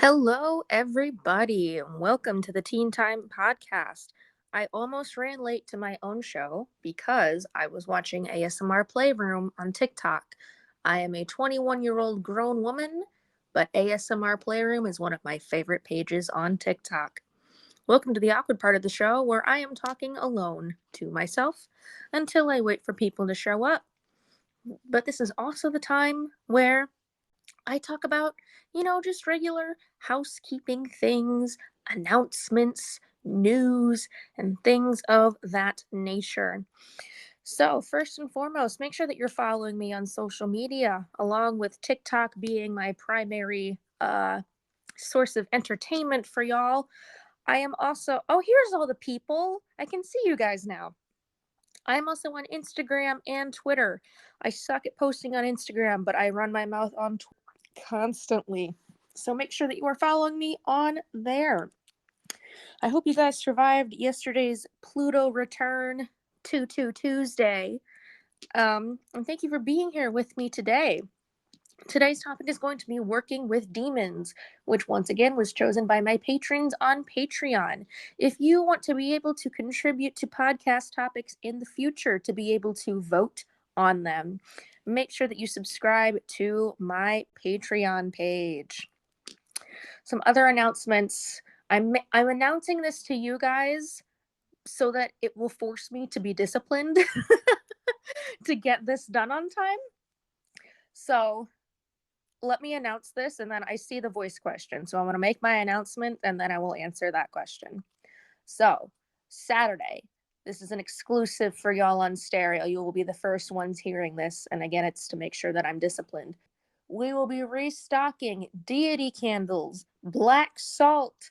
Hello, everybody, and welcome to the TeaTime podcast. I almost ran late to my own show because I was watching ASMR Playroom on TikTok. I am a 21-year-old grown woman, but ASMR Playroom is one of my favorite pages on TikTok. Welcome to the awkward part of the show where I am talking alone to myself until I wait for people to show up. But this is also the time where I talk about, just regular housekeeping things, announcements, news, and things of that nature. So, first and foremost, make sure that you're following me on social media, along with TikTok being my primary source of entertainment for y'all. I am also, oh, here's all the people. I can see you guys now. I'm also on Instagram and Twitter. I suck at posting on Instagram, but I run my mouth on Twitter constantly. So make sure that you are following me on there. I hope you guys survived yesterday's Pluto return 2 Tuesday. And thank you for being here with me today. Today's topic is going to be working with demons, which once again was chosen by my patrons on Patreon. If you want to be able to contribute to podcast topics in the future, to be able to vote on them, make sure that you subscribe to my Patreon page. Some other announcements. I'm announcing this to you guys so that it will force me to be disciplined to get this done on time. So let me announce this, and then I see the voice question. So I'm going to make my announcement, and then I will answer that question. So, Saturday, this is an exclusive for y'all on stereo. You will be the first ones hearing this. And again, it's to make sure that I'm disciplined. We will be restocking deity candles, black salt,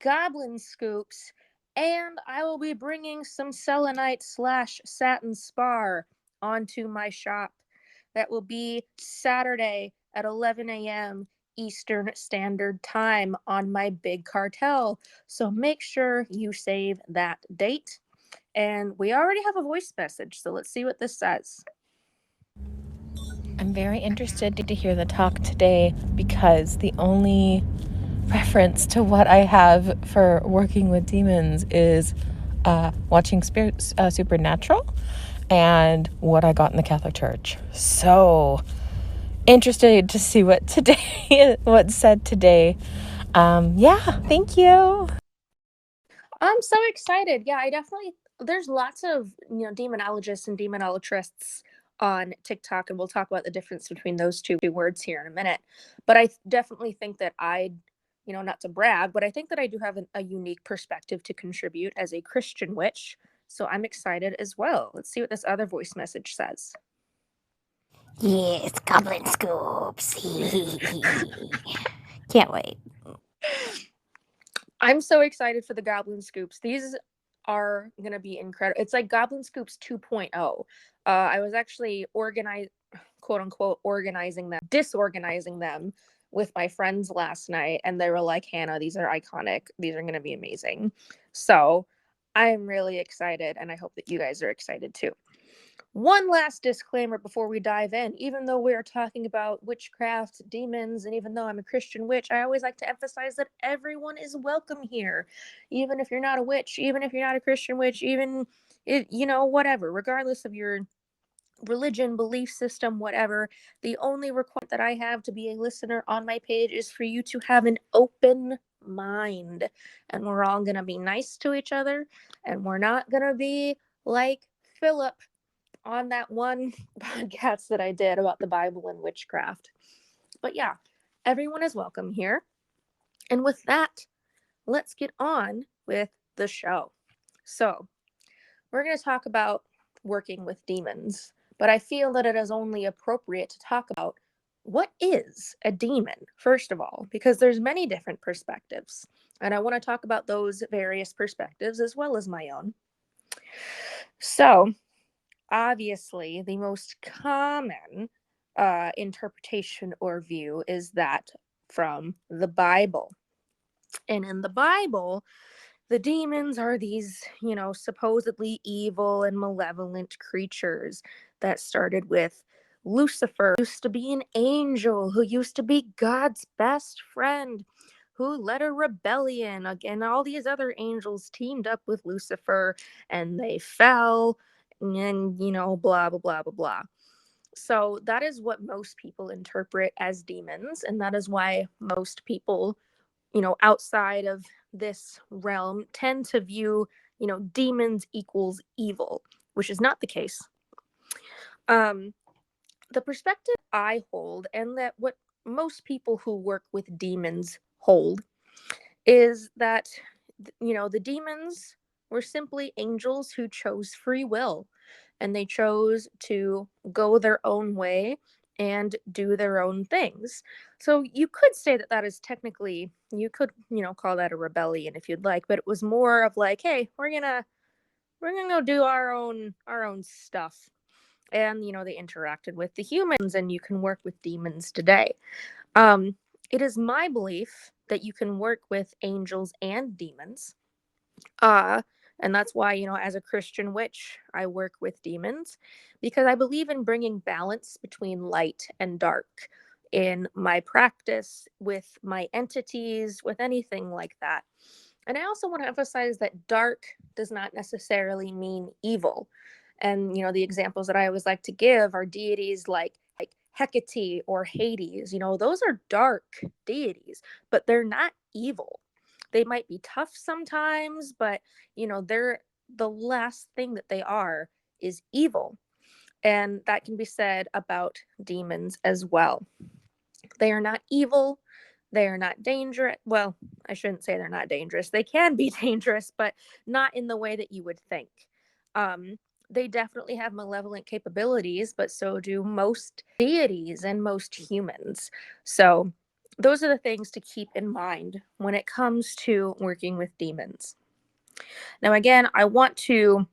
goblin scoops, and I will be bringing some selenite / satin spar onto my shop. That will be Saturday at 11 a.m. Eastern Standard Time on my big cartel. So make sure you save that date. And we already have a voice message, so let's see what this says. I'm very interested to hear the talk today because the only reference to what I have for working with demons is watching Supernatural and what I got in the Catholic Church. So interested to see what's said today. Thank you. I'm so excited. Yeah, there's lots of, demonologists and demonologists on TikTok, and we'll talk about the difference between those two words here in a minute. But I definitely think that not to brag, but I think that I do have a unique perspective to contribute as a Christian witch. So I'm excited as well. Let's see what this other voice message says. Yes, goblin scoops. Can't wait. I'm so excited for the Goblin Scoops. These are going to be incredible. It's like Goblin Scoops 2.0. I was actually quote unquote, disorganizing them with my friends last night. And they were like, Hannah, these are iconic. These are going to be amazing. So I'm really excited. And I hope that you guys are excited too. One last disclaimer before we dive in. Even though we're talking about witchcraft, demons, and even though I'm a Christian witch, I always like to emphasize that everyone is welcome here. Even if you're not a witch, even if you're not a Christian witch, even if, whatever, regardless of your religion, belief system, whatever. The only requirement that I have to be a listener on my page is for you to have an open mind. And we're all going to be nice to each other. And we're not going to be like Philip on that one podcast that I did about the Bible and witchcraft. But yeah, everyone is welcome here. And with that, let's get on with the show. So, we're going to talk about working with demons, but I feel that it is only appropriate to talk about what is a demon, first of all, because there's many different perspectives. And I want to talk about those various perspectives as well as my own. So, obviously, the most common interpretation or view is that from the Bible. And in the Bible, the demons are these, supposedly evil and malevolent creatures that started with Lucifer, who used to be an angel, who used to be God's best friend, who led a rebellion. Again, all these other angels teamed up with Lucifer and they fell, and, blah, blah, blah, blah, blah. So that is what most people interpret as demons. And that is why most people, outside of this realm tend to view, demons equals evil, which is not the case. The perspective I hold, and that what most people who work with demons hold, is that, the demons were simply angels who chose free will, and they chose to go their own way and do their own things. So you could say that that is technically, you could, call that a rebellion if you'd like, but it was more of like, hey, we're gonna go do our own stuff. And they interacted with the humans, and you can work with demons today. um it is my belief that you can work with angels and demons. uh and that's why, as a Christian witch, I work with demons, because I believe in bringing balance between light and dark in my practice, with my entities, with anything like that. And I also want to emphasize that dark does not necessarily mean evil. And, the examples that I always like to give are deities like Hecate or Hades. Those are dark deities, but they're not evil. They might be tough sometimes, but, they're the last thing that they are is evil. And that can be said about demons as well. They are not evil. They are not dangerous. Well, I shouldn't say they're not dangerous. They can be dangerous, but not in the way that you would think. Um, they definitely have malevolent capabilities, but so do most deities and most humans. So, those are the things to keep in mind when it comes to working with demons. Now, again, I want to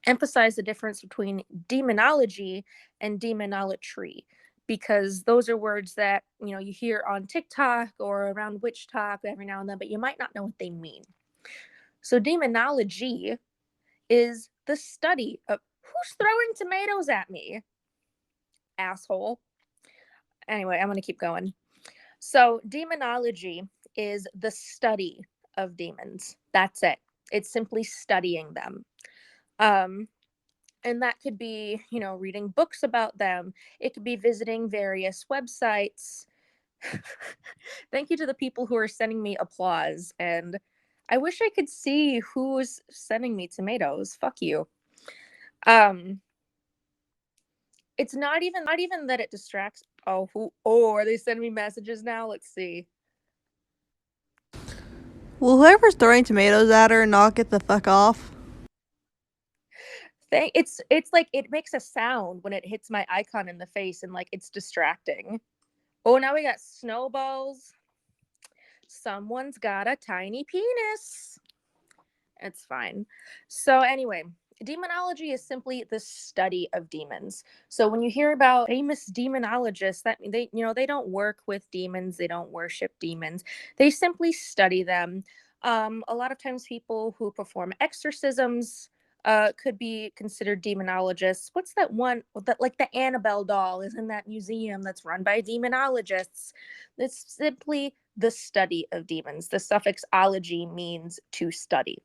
emphasize the difference between demonology and demonolatry, because those are words that you hear on TikTok or around witch talk every now and then, but you might not know what they mean. So demonology is the study of who's throwing tomatoes at me, asshole. Anyway, I'm going to keep going. So demonology is the study of demons. That's it. It's simply studying them. Um, and that could be, reading books about them. It could be visiting various websites. Thank you to the people who are sending me applause. And I wish I could see who's sending me tomatoes. Fuck you. Um, it's not even that it distracts. Oh, are they sending me messages now? Let's see. Will whoever's throwing tomatoes at her knock it the fuck off? It's like it makes a sound when it hits my icon in the face, and like it's distracting. Oh, now we got snowballs. Someone's got a tiny penis. It's fine. So anyway, demonology is simply the study of demons. So when you hear about famous demonologists, that they don't work with demons, they don't worship demons. They simply study them. A lot of times people who perform exorcisms could be considered demonologists. What's that one that, like, the Annabelle doll is in that museum that's run by demonologists? It's simply the study of demons. The suffix ology means to study.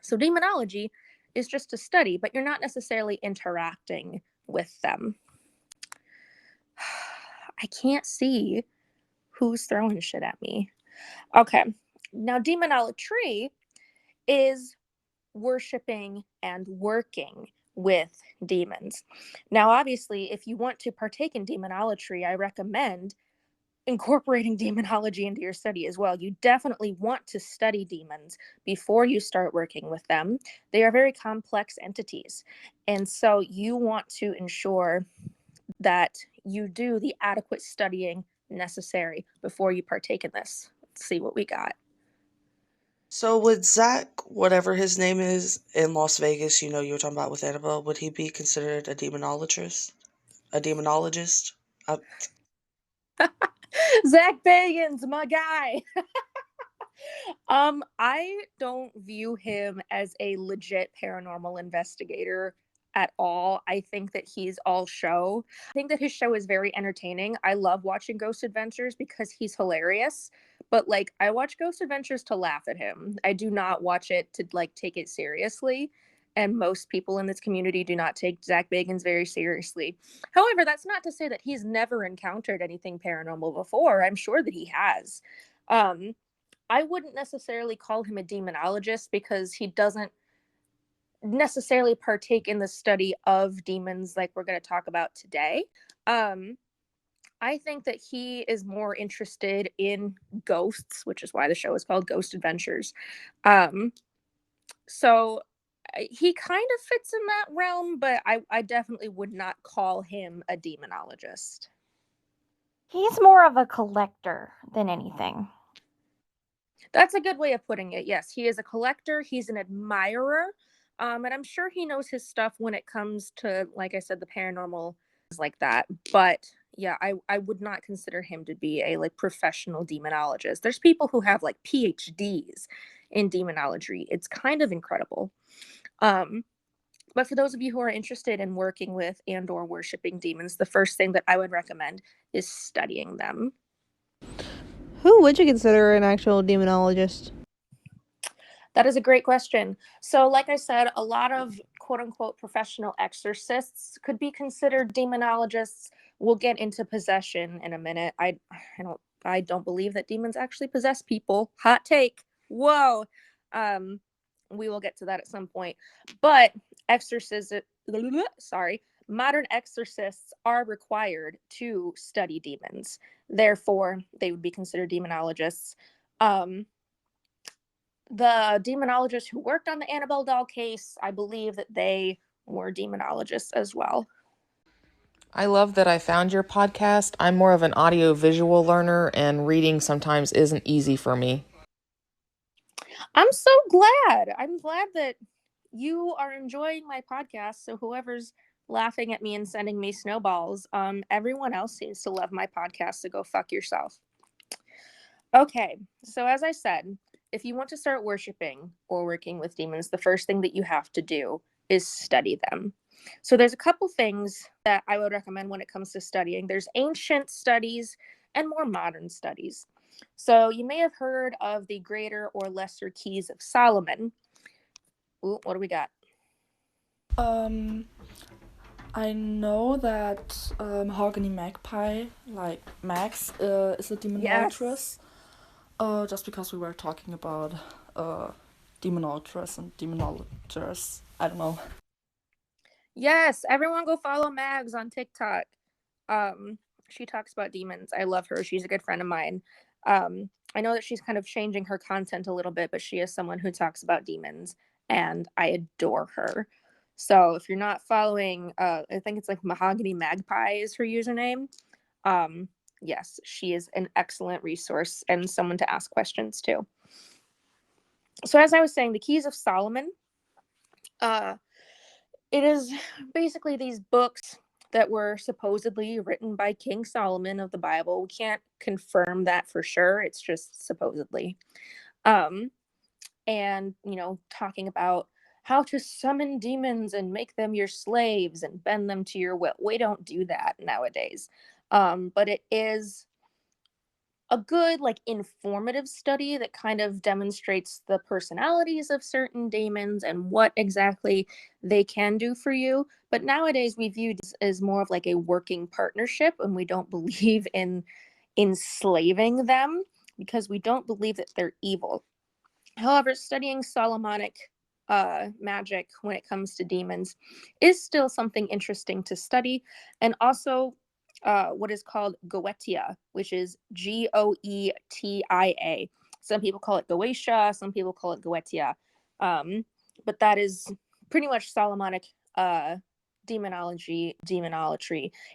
So demonology is just a study, but you're not necessarily interacting with them. I can't see who's throwing shit at me. Okay. Now, demonolatry is worshiping and working with demons. Now, obviously, if you want to partake in demonolatry, I recommend incorporating demonology into your study as well. You definitely want to study demons before you start working with them. They are very complex entities. And so you want to ensure that you do the adequate studying necessary before you partake in this. Let's see what we got. So would Zach, whatever his name is, in Las Vegas, you were talking about with Annabelle, would he be considered a demonologist? A demonologist? Zach Bagans, my guy. I don't view him as a legit paranormal investigator at all. I think that he's all show. I think that his show is very entertaining. I love watching Ghost Adventures because he's hilarious, But like, I watch Ghost Adventures to laugh at him. I do not watch it to like take it seriously. And most people in this community do not take Zach Bagans very seriously. However, that's not to say that he's never encountered anything paranormal before. I'm sure that he has. Um, I wouldn't necessarily call him a demonologist because he doesn't necessarily partake in the study of demons like we're going to talk about today. Um, I think that he is more interested in ghosts, which is why the show is called Ghost Adventures. Um, so he kind of fits in that realm, but I definitely would not call him a demonologist. He's more of a collector than anything. That's a good way of putting it. Yes, he is a collector. He's an admirer. And I'm sure he knows his stuff when it comes to, like I said, the paranormal like that. But yeah, I would not consider him to be a like professional demonologist. There's people who have like PhDs in demonology. It's kind of incredible. But for those of you who are interested in working with and or worshiping demons, the first thing that I would recommend is studying them. Who would you consider an actual demonologist? That is a great question. So, like I said, a lot of quote unquote professional exorcists could be considered demonologists. We'll get into possession in a minute. I don't believe that demons actually possess people. Hot take. Whoa. Um, we will get to that at some point. But exorcism, sorry, modern exorcists are required to study demons. Therefore, they would be considered demonologists. The demonologists who worked on the Annabelle doll case, I believe that they were demonologists as well. I love that I found your podcast. I'm more of an audio visual learner, and reading sometimes isn't easy for me. I'm so glad. I'm glad that you are enjoying my podcast. So whoever's laughing at me and sending me snowballs, everyone else seems to love my podcast, so go fuck yourself. Okay, so as I said, if you want to start worshiping or working with demons, the first thing that you have to do is study them. So there's a couple things that I would recommend when it comes to studying. There's ancient studies and more modern studies. So you may have heard of the Greater or Lesser Keys of Solomon. Ooh, what do we got? I know that Mahogany Magpie, like Max, is a demonologist. Yes. Just because we were talking about demonologists and demonologists. I don't know. Yes, everyone go follow Mags on TikTok. She talks about demons. I love her. She's a good friend of mine. I know that she's kind of changing her content a little bit, but she is someone who talks about demons, and I adore her. So if you're not following, I think it's like Mahogany Magpie is her username. Um, yes, she is an excellent resource and someone to ask questions to. So as I was saying, the Keys of Solomon, uh, it is basically these books that were supposedly written by King Solomon of the Bible. We can't confirm that for sure. It's just supposedly. Um, and, talking about how to summon demons and make them your slaves and bend them to your will. We don't do that nowadays. But it is a good like informative study that kind of demonstrates the personalities of certain demons and what exactly they can do for you. But nowadays we view this as more of like a working partnership, and we don't believe in enslaving them because we don't believe that they're evil. However, studying Solomonic magic when it comes to demons is still something interesting to study, and also what is called Goetia, which is Goetia. Some people call it Goetia, some people call it Goetia, but that is pretty much Solomonic demonolatry.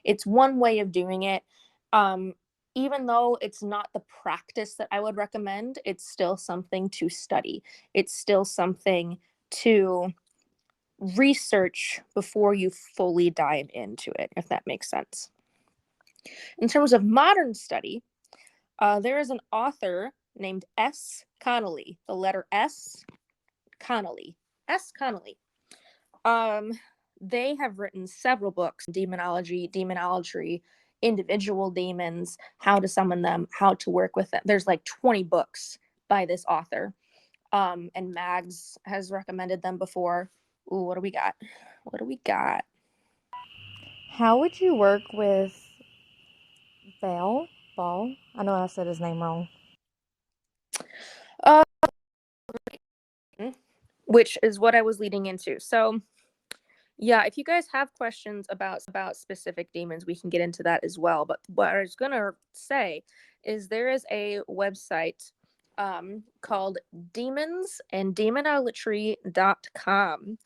It's one way of doing it. Even though it's not the practice that I would recommend, it's still something to study. It's still something to research before you fully dive into it, if that makes sense. In terms of modern study, there is an author named S. Connolly, the letter S, Connolly. S. Connolly. Um, they have written several books, demonology, demonolatry, individual demons, how to summon them, how to work with them. There's like 20 books by this author. And Mags has recommended them before. Ooh, what do we got? What do we got? How would you work with Ball? I know I said his name wrong. Uh, which is what I was leading into. So, yeah, if you guys have questions about specific demons, we can get into that as well. But what I was gonna say is there is a website called demonsanddemonolatry.com.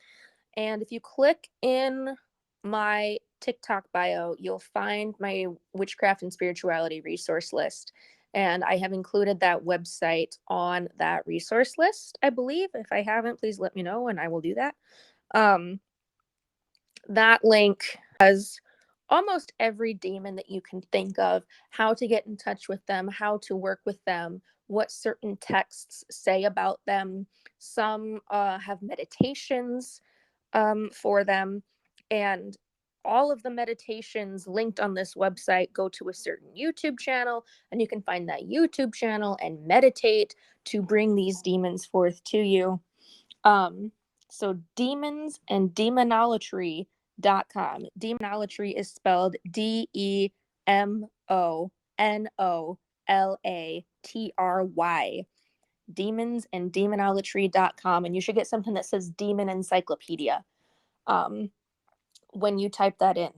And if you click in my TikTok bio, you'll find my witchcraft and spirituality resource list. And I have included that website on that resource list, I believe. If I haven't, please let me know and I will do that. That link has almost every demon that you can think of, how to get in touch with them, how to work with them, what certain texts say about them. Some have meditations for them. And all of the meditations linked on this website go to a certain YouTube channel, and you can find that YouTube channel and meditate to bring these demons forth to you. So demons and demonolatry.com. Demonolatry is spelled DEMONOLATRY. Demons and demonolatry.com. And you should get something that says Demon Encyclopedia when you type that in.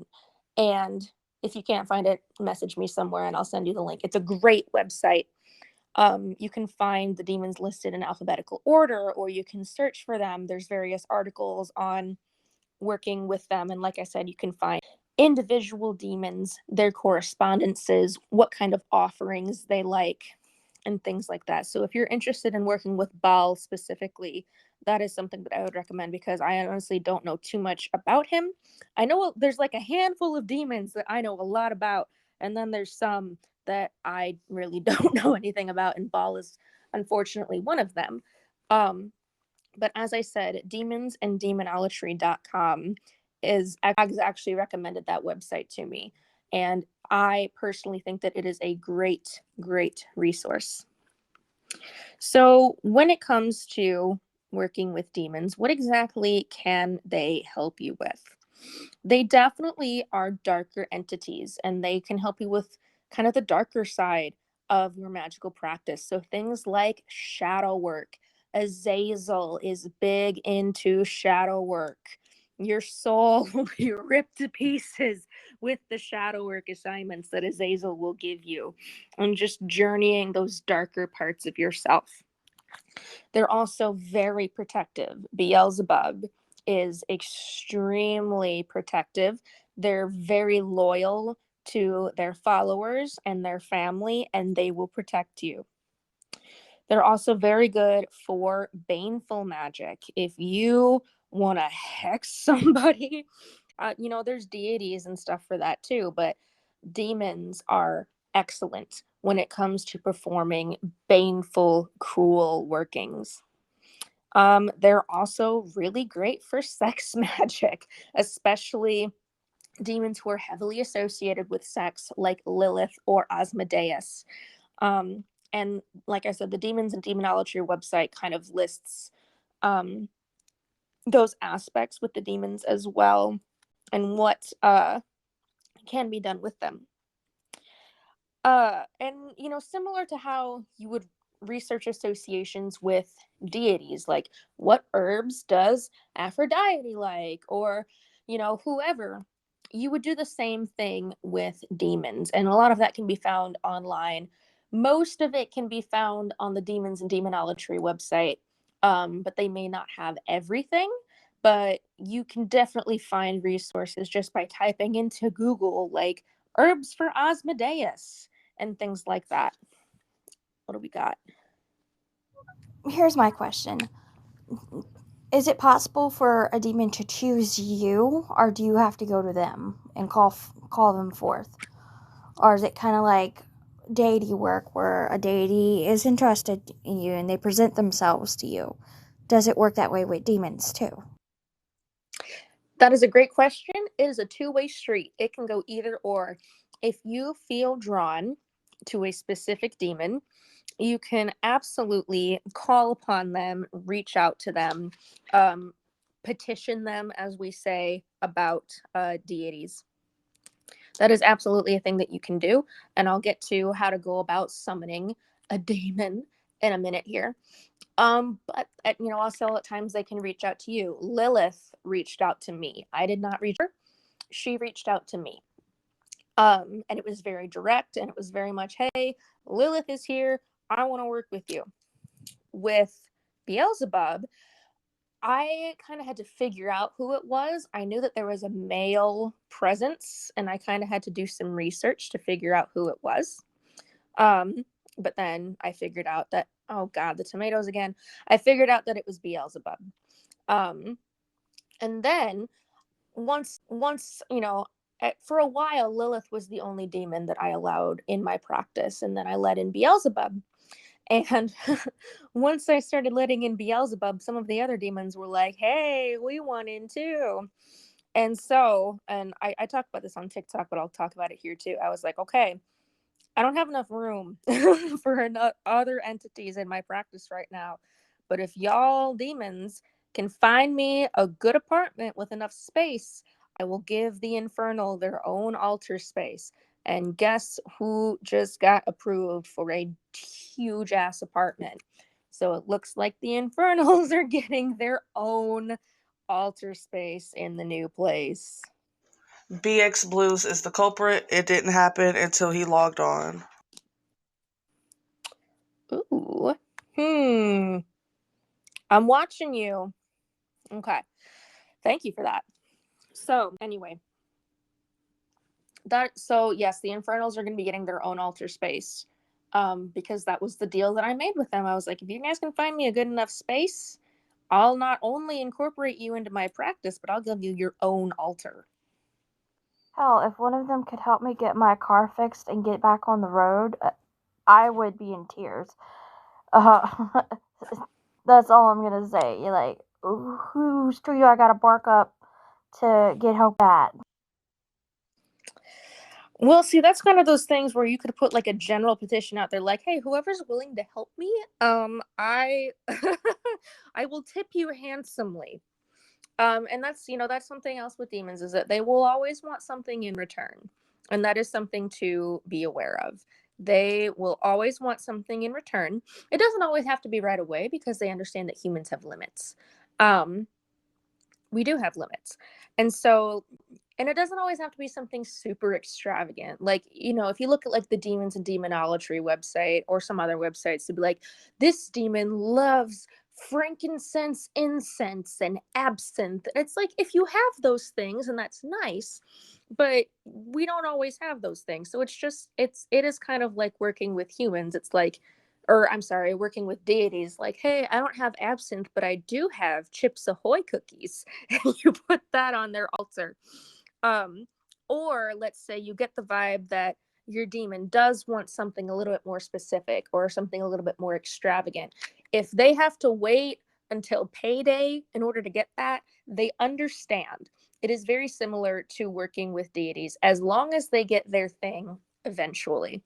And if you can't find it, message me somewhere and I'll send you the link. It's a great website. You can find the demons listed in alphabetical order, or you can search for them. There's various articles on working with them. And like I said, you can find individual demons, their correspondences, what kind of offerings they like, and things like that. So if you're interested in working with Baal specifically, that is something that I would recommend, because I honestly don't know too much about him. I know there's like a handful of demons that I know a lot about, and then there's some that I really don't know anything about, and Baal is unfortunately one of them. But as I said, demonsanddemonolatry.com is actually recommended that website to me. And I personally think that it is a great, great resource. So when it comes to working with demons, what exactly can they help you with? They definitely are darker entities, and they can help you with kind of the darker side of your magical practice. So things like shadow work. Azazel is big into shadow work. Your soul will be ripped to pieces with the shadow work assignments that Azazel will give you, and just journeying those darker parts of yourself. They're also very protective. Beelzebub is extremely protective. They're very loyal to their followers and their family, and they will protect you. They're also very good for baneful magic. If you want to hex somebody, there's deities and stuff for that too, but demons are excellent when it comes to performing baneful, cruel workings. They're also really great for sex magic, especially demons who are heavily associated with sex, like Lilith or Asmodeus. Um, and like I said, the Demons and Demonology website kind of lists those aspects with the demons as well, and what can be done with them. And similar to how you would research associations with deities, like what herbs does Aphrodite like, or whoever, you would do the same thing with demons, and a lot of that can be found online. Most of it can be found on the Demons and Demonology website, but they may not have everything. But you can definitely find resources just by typing into Google, like herbs for Asmodeus and things like that. What do we got? Here's my question. Is it possible for a demon to choose you, or do you have to go to them and call them forth? Or is it kind of like deity work, where a deity is interested in you and they present themselves to you? Does it work that way with demons too? That is a great question. It is a two-way street. It can go either or. if you feel drawn to a specific demon, you can absolutely call upon them, reach out to them, petition them, as we say, about deities. That is absolutely a thing that you can do, and I'll get to how to go about summoning a demon in a minute here. But also at times they can reach out to you. Lilith reached out to me. I did not reach her. She reached out to me. And it was very direct, and it was very much, hey, Lilith is here. I want to work with you. With Beelzebub, I kind of had to figure out who it was. I knew that there was a male presence, and I kind of had to do some research to figure out who it was. But then I figured out that, oh God, the tomatoes again. I figured out that it was Beelzebub. And then once, for a while, Lilith was the only demon that I allowed in my practice, and then I let in Beelzebub. And once I started letting in Beelzebub, some of the other demons were like, hey, we want in too. And so, and I talked about this on TikTok, but I'll talk about it here too. I was like, okay, I don't have enough room for other entities in my practice right now. But if y'all demons can find me a good apartment with enough space, I will give the Infernal their own altar space. And guess who just got approved for a huge ass apartment? So it looks like the Infernals are getting their own altar space in the new place. BX Blues is the culprit. It didn't happen until he logged on. Ooh. I'm watching you. Okay. Thank you for that. So, anyway, yes, the Infernals are going to be getting their own altar space. Because that was the deal that I made with them. I was like, if you guys can find me a good enough space, I'll not only incorporate you into my practice, but I'll give you your own altar. Hell, if one of them could help me get my car fixed and get back on the road, I would be in tears. That's all I'm gonna say. You're like, whose tree do I gotta bark up to get help at? Well, see, that's kind of those things where you could put like a general petition out there, like, hey, whoever's willing to help me, I I will tip you handsomely. And that's something else with demons, is that they will always want something in return. And that is something to be aware of. They will always want something in return. It doesn't always have to be right away, because they understand that humans have limits. We do have limits. And it doesn't always have to be something super extravagant. Like, if you look at like the Demons and Demonolatry website or some other websites, to be like, this demon loves frankincense, incense, and absinthe. It's like, if you have those things, and that's nice, but we don't always have those things. So it is kind of like working with humans. It's like, or I'm sorry, working with deities. Like, hey, I don't have absinthe, but I do have Chips Ahoy cookies. And you put that on their altar. Or let's say you get the vibe that your demon does want something a little bit more specific, or something a little bit more extravagant. If they have to wait until payday in order to get that, they understand. It is very similar to working with deities, as long as they get their thing eventually.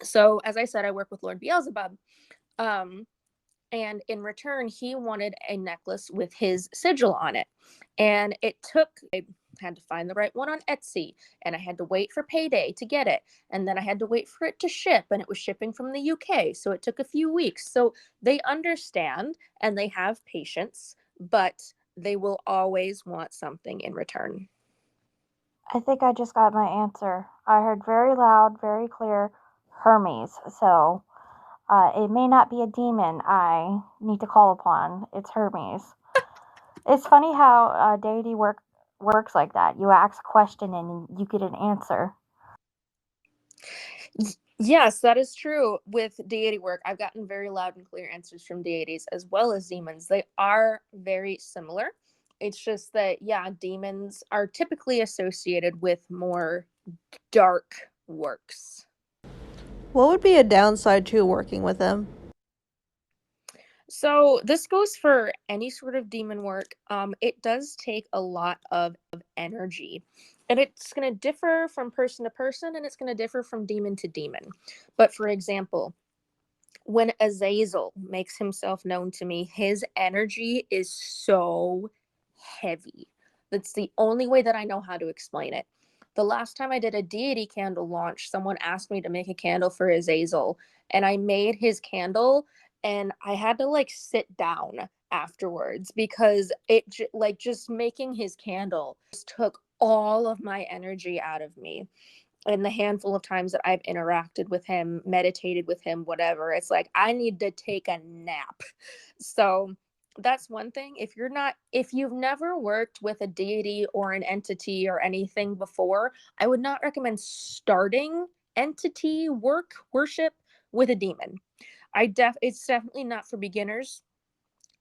So, as I said, I work with Lord Beelzebub. And in return, he wanted a necklace with his sigil on it. And I had to find the right one on Etsy, and I had to wait for payday to get it. And then I had to wait for it to ship, and it was shipping from the UK. So it took a few weeks. So they understand and they have patience, but they will always want something in return. I think I just got my answer. I heard very loud, very clear, Hermes. So it may not be a demon I need to call upon. It's Hermes. It's funny how deity works like that. You ask a question and you get an answer. Yes, that is true. With deity work, I've gotten very loud and clear answers from deities as well as demons. They are very similar. It's just that, yeah, demons are typically associated with more dark works. What would be a downside to working with them? So this goes for any sort of demon work. It does take a lot of energy. And it's going to differ from person to person, and it's going to differ from demon to demon. But for example, when Azazel makes himself known to me, his energy is so heavy. That's the only way that I know how to explain it. The last time I did a deity candle launch, someone asked me to make a candle for Azazel, and I made his candle, and I had to like sit down afterwards because it like just making his candle just took all of my energy out of me. And the handful of times that I've interacted with him, meditated with him, whatever, it's like I need to take a nap. So that's one thing. If you've never worked with a deity or an entity or anything before, I would not recommend starting entity worship with a demon. It's definitely not for beginners.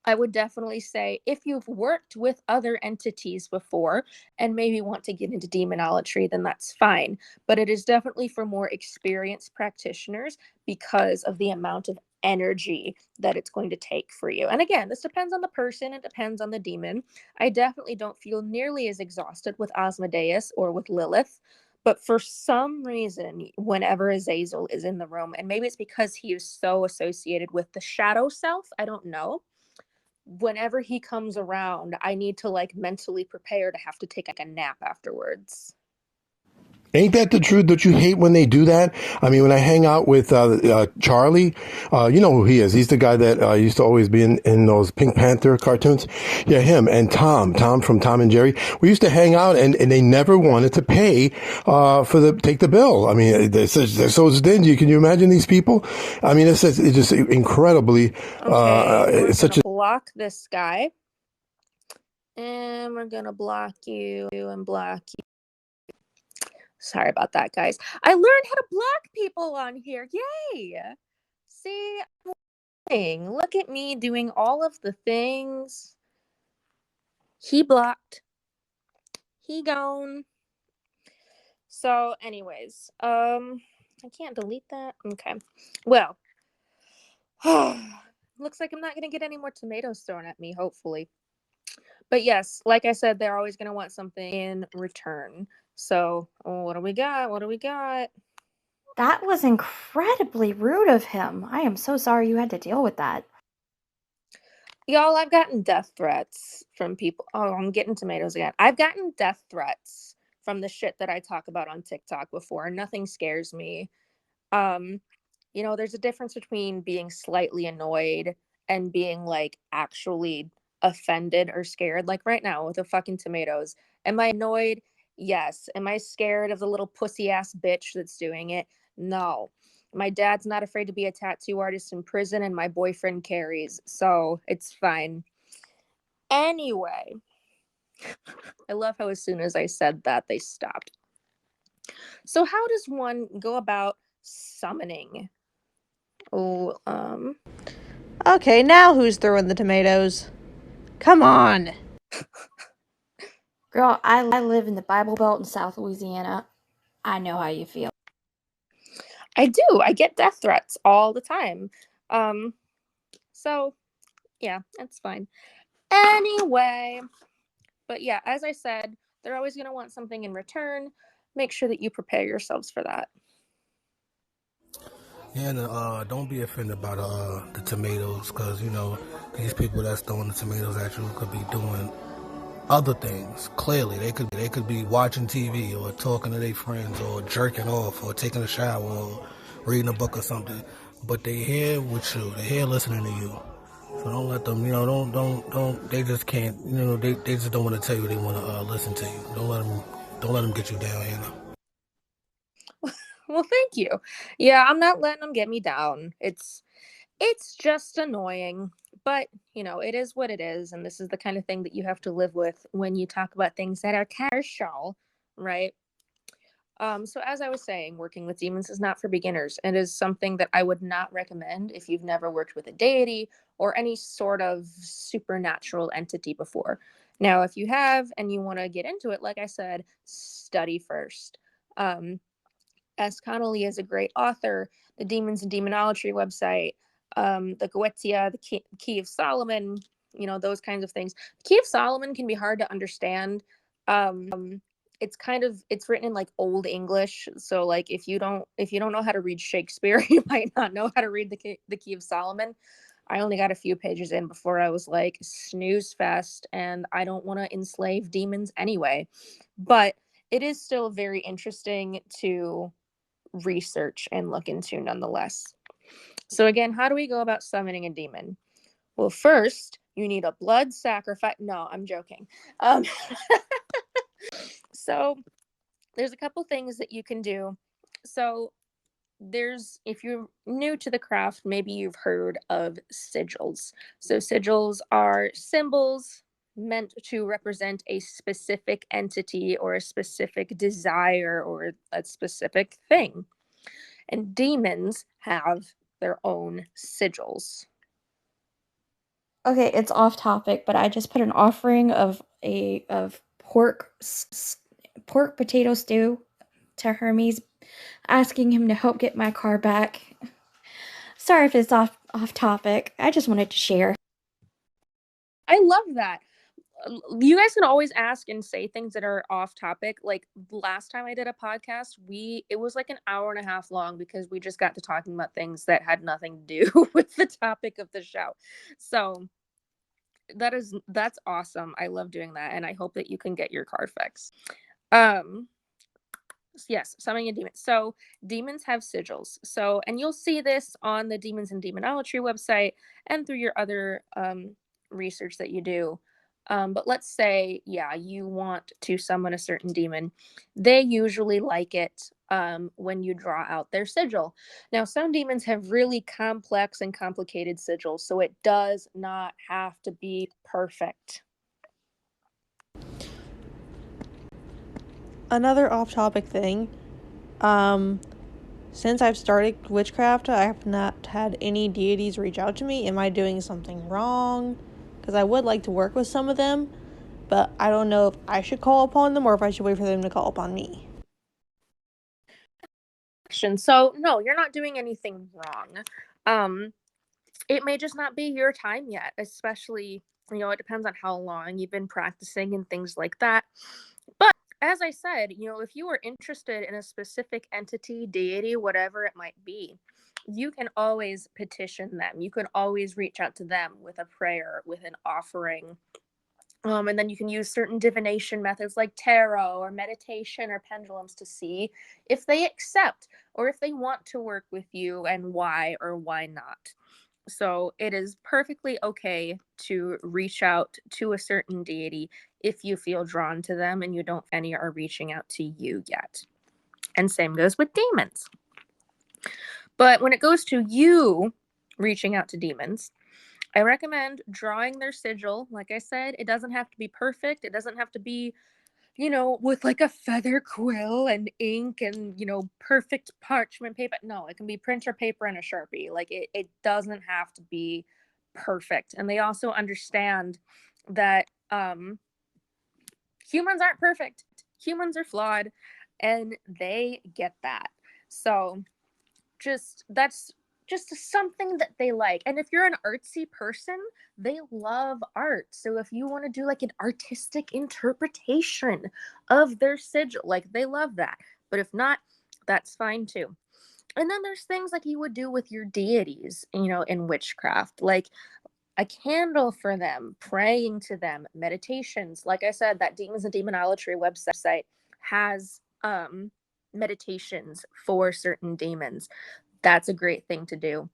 I would definitely say if you've worked with other entities before and maybe want to get into demonology, then that's fine. But it is definitely for more experienced practitioners because of the amount of energy that it's going to take for you. And again, this depends on the person, it depends on the demon. I definitely don't feel nearly as exhausted with Asmodeus or with Lilith. But for some reason, whenever Azazel is in the room, and maybe it's because he is so associated with the shadow self, I don't know, whenever he comes around, I need to like mentally prepare to have to take like a nap afterwards. Ain't that the truth? Don't you hate when they do that? I mean, when I hang out with Charlie, you know who he is. He's the guy that used to always be in those Pink Panther cartoons. Yeah, him. And Tom from Tom and Jerry. We used to hang out, and they never wanted to pay take the bill. I mean, they're so stingy. Can you imagine these people? I mean, it's just incredibly. Okay, we're It's such gonna block this guy, and we're gonna block you and block you. Sorry about that, guys. I learned how to block people on here. Yay! See, look at me doing all of the things. He blocked. He gone. So, anyways, I can't delete that. Okay. Well, looks like I'm not gonna get any more tomatoes thrown at me, hopefully. But yes, like I said, they're always gonna want something in return. So, what do we got? What do we got? That was incredibly rude of him. I am so sorry you had to deal with that. Y'all, I've gotten death threats from people. Oh, I'm getting tomatoes again. I've gotten death threats from the shit that I talk about on TikTok before. Nothing scares me. Um, there's a difference between being slightly annoyed and being like actually offended or scared. Like right now with the fucking tomatoes. Am I annoyed? Yes. Am I scared of the little pussy ass bitch that's doing it? No. My dad's not afraid to be a tattoo artist in prison, and my boyfriend carries, so it's fine. Anyway, I love how as soon as I said that, they stopped. So, how does one go about summoning? Oh, Okay, now who's throwing the tomatoes? Come on. Girl, I live in the Bible Belt in South Louisiana. I know how you feel. I do. I get death threats all the time. So yeah, that's fine. Anyway, but yeah, as I said, they're always going to want something in return. Make sure that you prepare yourselves for that. Yeah, and don't be offended by the tomatoes, because these people that's throwing the tomatoes at you could be doing other things. Clearly, they could be watching TV or talking to their friends or jerking off or taking a shower or reading a book or something. But they here with you. They here listening to you. So don't let them. Don't. They just can't. They just don't want to tell you they want to listen to you. Don't let them. Don't let them get you down, Hannah. Well, thank you. Yeah, I'm not letting them get me down. It's just annoying, but it is what it is, and this is the kind of thing that you have to live with when you talk about things that are commercial, right? So as I was saying, working with demons is not for beginners. It is something that I would not recommend if you've never worked with a deity or any sort of supernatural entity before. Now, if you have and you want to get into it, like I said, study first. S. Connolly is a great author. The Demons and Demonology website, the Goetia, the Key of Solomon, those kinds of things. The Key of Solomon can be hard to understand. it's written in like Old English, so like if you don't know how to read Shakespeare, you might not know how to read the Key of Solomon. I only got a few pages in before I was like, snooze fest, and I don't want to enslave demons anyway. But it is still very interesting to research and look into nonetheless. So again, how do we go about summoning a demon? Well, first, you need a blood sacrifice. No, I'm joking. Um, so there's a couple things that you can do. So if you're new to the craft, maybe you've heard of sigils. So sigils are symbols meant to represent a specific entity or a specific desire or a specific thing. And demons have their own sigils. Okay, it's off topic, but I just put an offering of pork potato stew to Hermes, asking him to help get my car back. Sorry if it's off topic. I just wanted to share. I love that. You guys can always ask and say things that are off topic. Like last time I did a podcast, it was like an hour and a half long because we just got to talking about things that had nothing to do with the topic of the show. So that's awesome. I love doing that, and I hope that you can get your car fixed. Yes, summoning a demon. So demons have sigils. So, and you'll see this on the Demons and Demonology website and through your other research that you do. But let's say, yeah, you want to summon a certain demon. They usually like it when you draw out their sigil. Now, some demons have really complex and complicated sigils, so it does not have to be perfect. Another off-topic thing. Since I've started witchcraft, I have not had any deities reach out to me. Am I doing something wrong? Because I would like to work with some of them, but I don't know if I should call upon them or if I should wait for them to call upon me. So, no, you're not doing anything wrong. It may just not be your time yet, especially, it depends on how long you've been practicing and things like that. But as I said, if you are interested in a specific entity, deity, whatever it might be, you can always petition them. You can always reach out to them with a prayer, with an offering. And then you can use certain divination methods like tarot or meditation or pendulums to see if they accept or if they want to work with you and why or why not. So it is perfectly okay to reach out to a certain deity if you feel drawn to them and you don't feel any are reaching out to you yet. And same goes with demons. But when it goes to you reaching out to demons, I recommend drawing their sigil. Like I said, it doesn't have to be perfect. It doesn't have to be, with like a feather quill and ink and, perfect parchment paper. No, it can be printer paper and a Sharpie. Like it doesn't have to be perfect. And they also understand that humans aren't perfect. Humans are flawed, and they get that. So that's just something that they like. And if you're an artsy person, they love art. So if you want to do like an artistic interpretation of their sigil, like they love that. But if not, that's fine too. And then there's things like you would do with your deities, in witchcraft, like a candle for them, praying to them, meditations. Like I said, that Demons and Demonology website has meditations for certain demons. That's a great thing to do.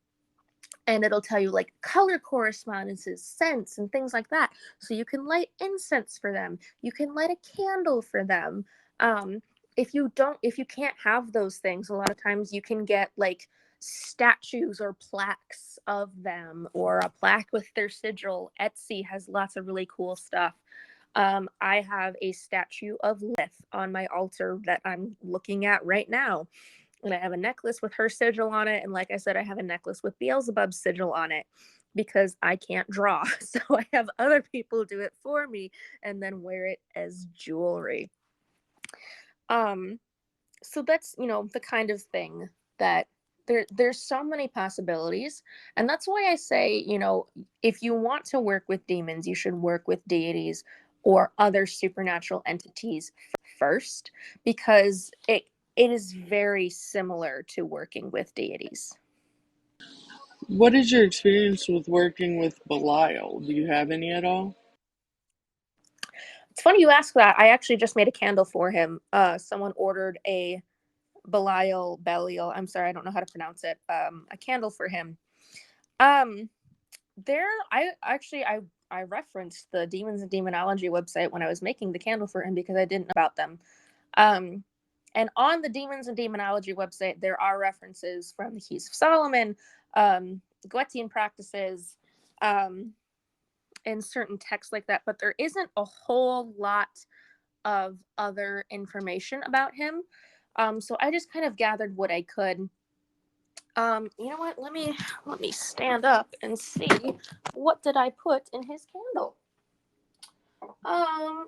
And it'll tell you like color correspondences, scents, and things like that. So you can light incense for them. You can light a candle for them. If you can't have those things, a lot of times you can get like statues or plaques of them, or a plaque with their sigil. Etsy has lots of really cool stuff. I have a statue of Lilith on my altar that I'm looking at right now. And I have a necklace with her sigil on it. And like I said, I have a necklace with Beelzebub's sigil on it because I can't draw. So I have other people do it for me and then wear it as jewelry. So that's, the kind of thing that there's so many possibilities. And that's why I say, if you want to work with demons, you should work with deities or other supernatural entities first, because it is very similar to working with deities. What is your experience with working with Belial? Do you have any at all? It's funny you ask that. I actually just made a candle for him. Someone ordered a Belial. I'm sorry, I don't know how to pronounce it. A candle for him. I referenced the Demons and Demonology website when I was making the candle for him because I didn't know about them. And on the Demons and Demonology website, there are references from the Keys of Solomon, Goethean practices, and certain texts like that, but there isn't a whole lot of other information about him. So I just kind of gathered what I could. You know what? Let me stand up and see what did I put in his candle.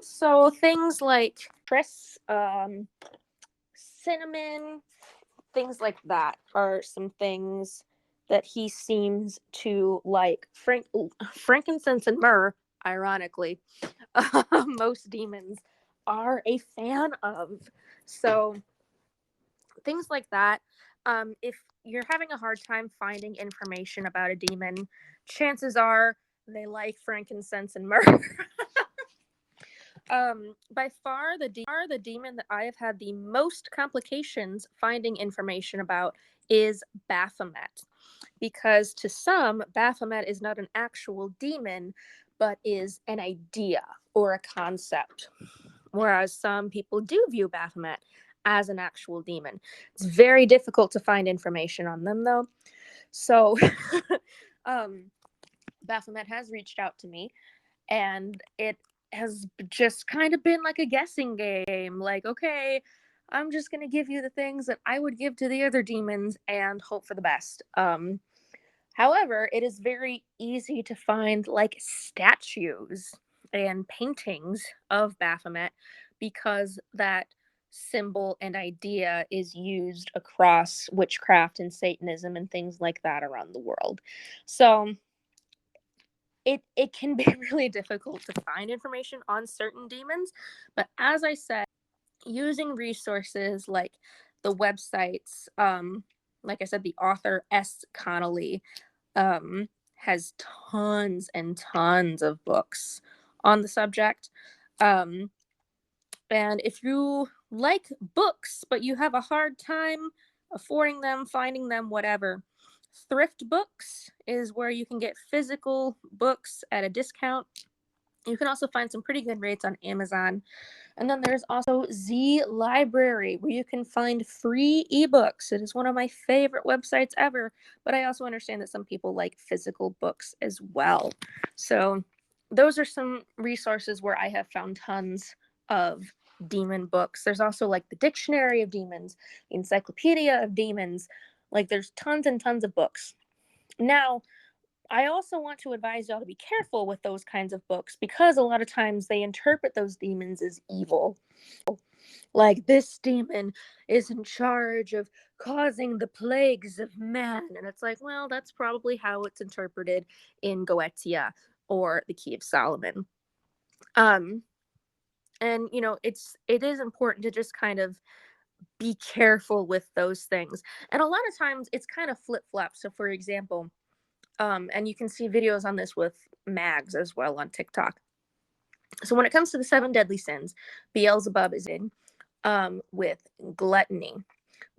So things like Tris, cinnamon, things like that are some things that he seems to like. Frankincense and myrrh, ironically, most demons are a fan of. So things like that. If you're having a hard time finding information about a demon, chances are they like frankincense and myrrh. By far the demon that I have had the most complications finding information about is Baphomet, because to some, Baphomet is not an actual demon, but is an idea or a concept, whereas some people do view Baphomet as an actual demon. It's very difficult to find information on them, though. So, Baphomet has reached out to me, and it has just kind of been like a guessing game. Like, okay, I'm just going to give you the things that I would give to the other demons and hope for the best. However, it is very easy to find like statues and paintings of Baphomet because that symbol and idea is used across witchcraft and Satanism and things like that around the world. So it can be really difficult to find information on certain demons, but as I said, using resources like the websites, like I said, the author S. Connolly has tons and tons of books on the subject. And if you like books, but you have a hard time affording them, finding them, whatever, thrift books is where you can get physical books at a discount. You can also find some pretty good rates on Amazon. And then there's also Z Library, where you can find free ebooks. It is one of my favorite websites ever, but I also understand that some people like physical books as well. So those are some resources where I have found tons of demon books. There's also like the Dictionary of Demons, the Encyclopedia of Demons. Like there's tons and tons of books. Now, I also want to advise y'all to be careful with those kinds of books because a lot of times they interpret those demons as evil. Like, this demon is in charge of causing the plagues of man. And it's like, well, that's probably how it's interpreted in Goetia or the Key of Solomon. And it is important to just kind of be careful with those things. And a lot of times it's kind of flip-flop. So for example, and you can see videos on this with Mags as well on TikTok. So when it comes to the 7 deadly sins, Beelzebub is in with gluttony,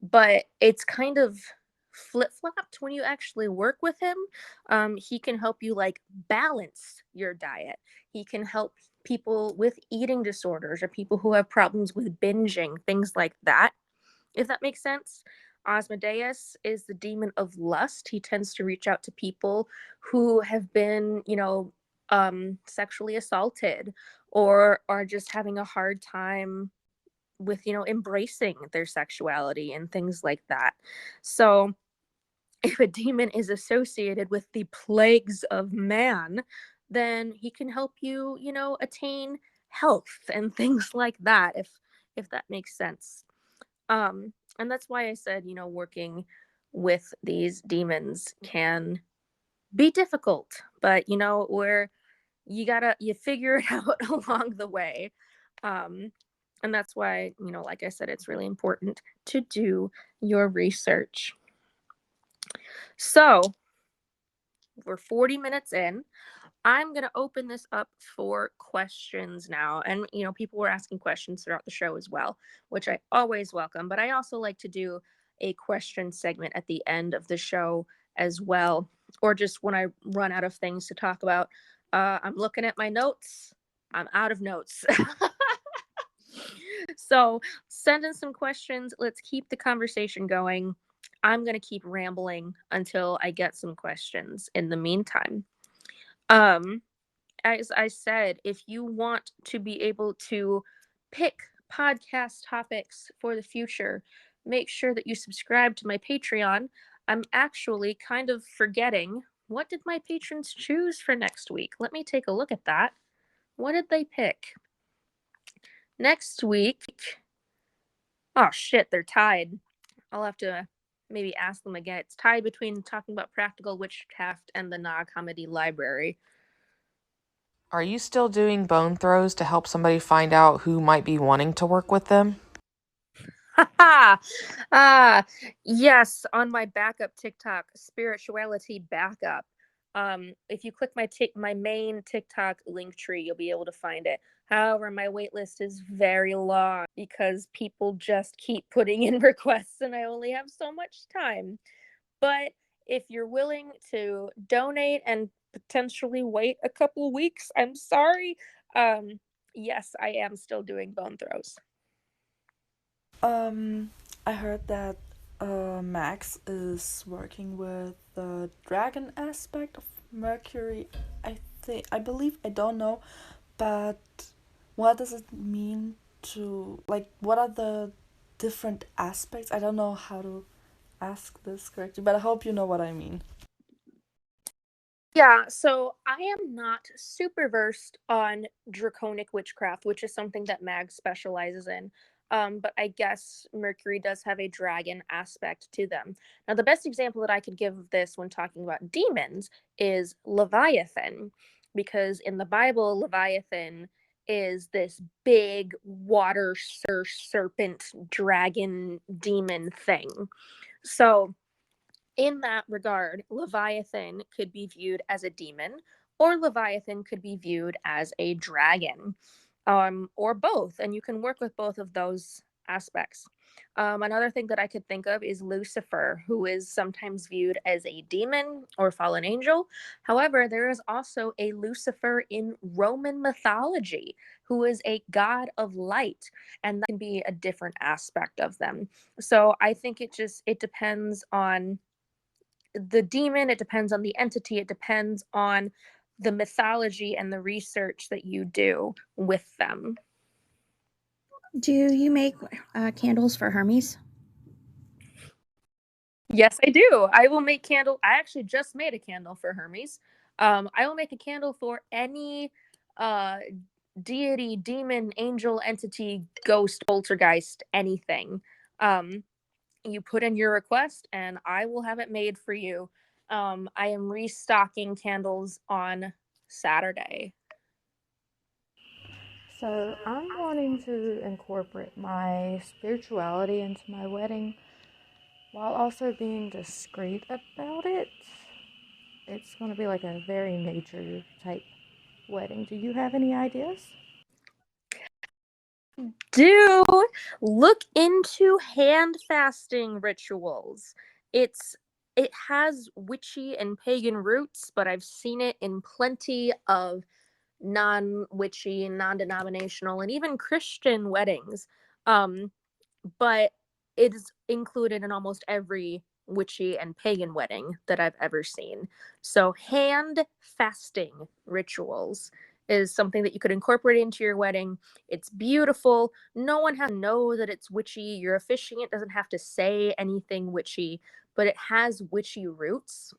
but it's kind of flip-flopped when you actually work with him. He can help you like balance your diet. He can help people with eating disorders or people who have problems with binging, things like that, if that makes sense. Asmodeus is the demon of lust. He tends to reach out to people who have been, sexually assaulted or are just having a hard time with, embracing their sexuality and things like that. So if a demon is associated with the plagues of man, then he can help you, attain health and things like that, if that makes sense. And that's why I said, working with these demons can be difficult, but we're you figure it out along the way. And that's why, like I said, it's really important to do your research. So we're 40 minutes in. I'm going to open this up for questions now. And, people were asking questions throughout the show as well, which I always welcome. But I also like to do a question segment at the end of the show as well, or just when I run out of things to talk about. I'm looking at my notes. I'm out of notes. So send in some questions. Let's keep the conversation going. I'm going to keep rambling until I get some questions in the meantime. As I said, if you want to be able to pick podcast topics for the future, make sure that you subscribe to my Patreon. I'm actually kind of forgetting, what did my patrons choose for next week? Let me take a look at that. What did they pick? Next week, oh shit, they're tied. I'll have to maybe ask them again. It's tied between talking about practical witchcraft and the Nah Comedy Library. Are you still doing bone throws to help somebody find out who might be wanting to work with them? Yes, on my backup TikTok, spirituality backup. If you click my main TikTok link tree, you'll be able to find it. However, my wait list is very long because people just keep putting in requests and I only have so much time. But if you're willing to donate and potentially wait a couple weeks, I'm sorry. Yes, I am still doing bone throws. I heard that Max is working with the dragon aspect of Mercury. I believe, I don't know, but what does it mean to, like, what are the different aspects? I don't know how to ask this correctly, but I hope you know what I mean. Yeah, so I am not super versed on draconic witchcraft, which is something that Mag specializes in. But I guess Mercury does have a dragon aspect to them. Now, the best example that I could give of this when talking about demons is Leviathan, because in the Bible, Leviathan is this big water serpent dragon demon thing. So in that regard, Leviathan could be viewed as a demon, or Leviathan could be viewed as a dragon, or both. And you can work with both of those aspects. Another thing that I could think of is Lucifer, who is sometimes viewed as a demon or fallen angel. However, there is also a Lucifer in Roman mythology, who is a god of light, and that can be a different aspect of them. So I think it depends on the demon, it depends on the entity, it depends on the mythology and the research that you do with them. Do you make candles for Hermes? Yes, I do. I will make candle. I actually just made a candle for Hermes. I will make a candle for any uh deity, demon, angel, entity, ghost, poltergeist, anything. You put in your request and I will have it made for you. I am restocking candles on Saturday. So I'm wanting to incorporate my spirituality into my wedding while also being discreet about it. It's going to be like a very nature type wedding. Do you have any ideas? Do look into hand fasting rituals. It has witchy and pagan roots, but I've seen it in plenty of non-witchy, non-denominational, and even Christian weddings. But it is included in almost every witchy and pagan wedding that I've ever seen. So hand fasting rituals is something that you could incorporate into your wedding. It's beautiful. No one has to know that it's witchy. Your officiant doesn't have to say anything witchy, but it has witchy roots.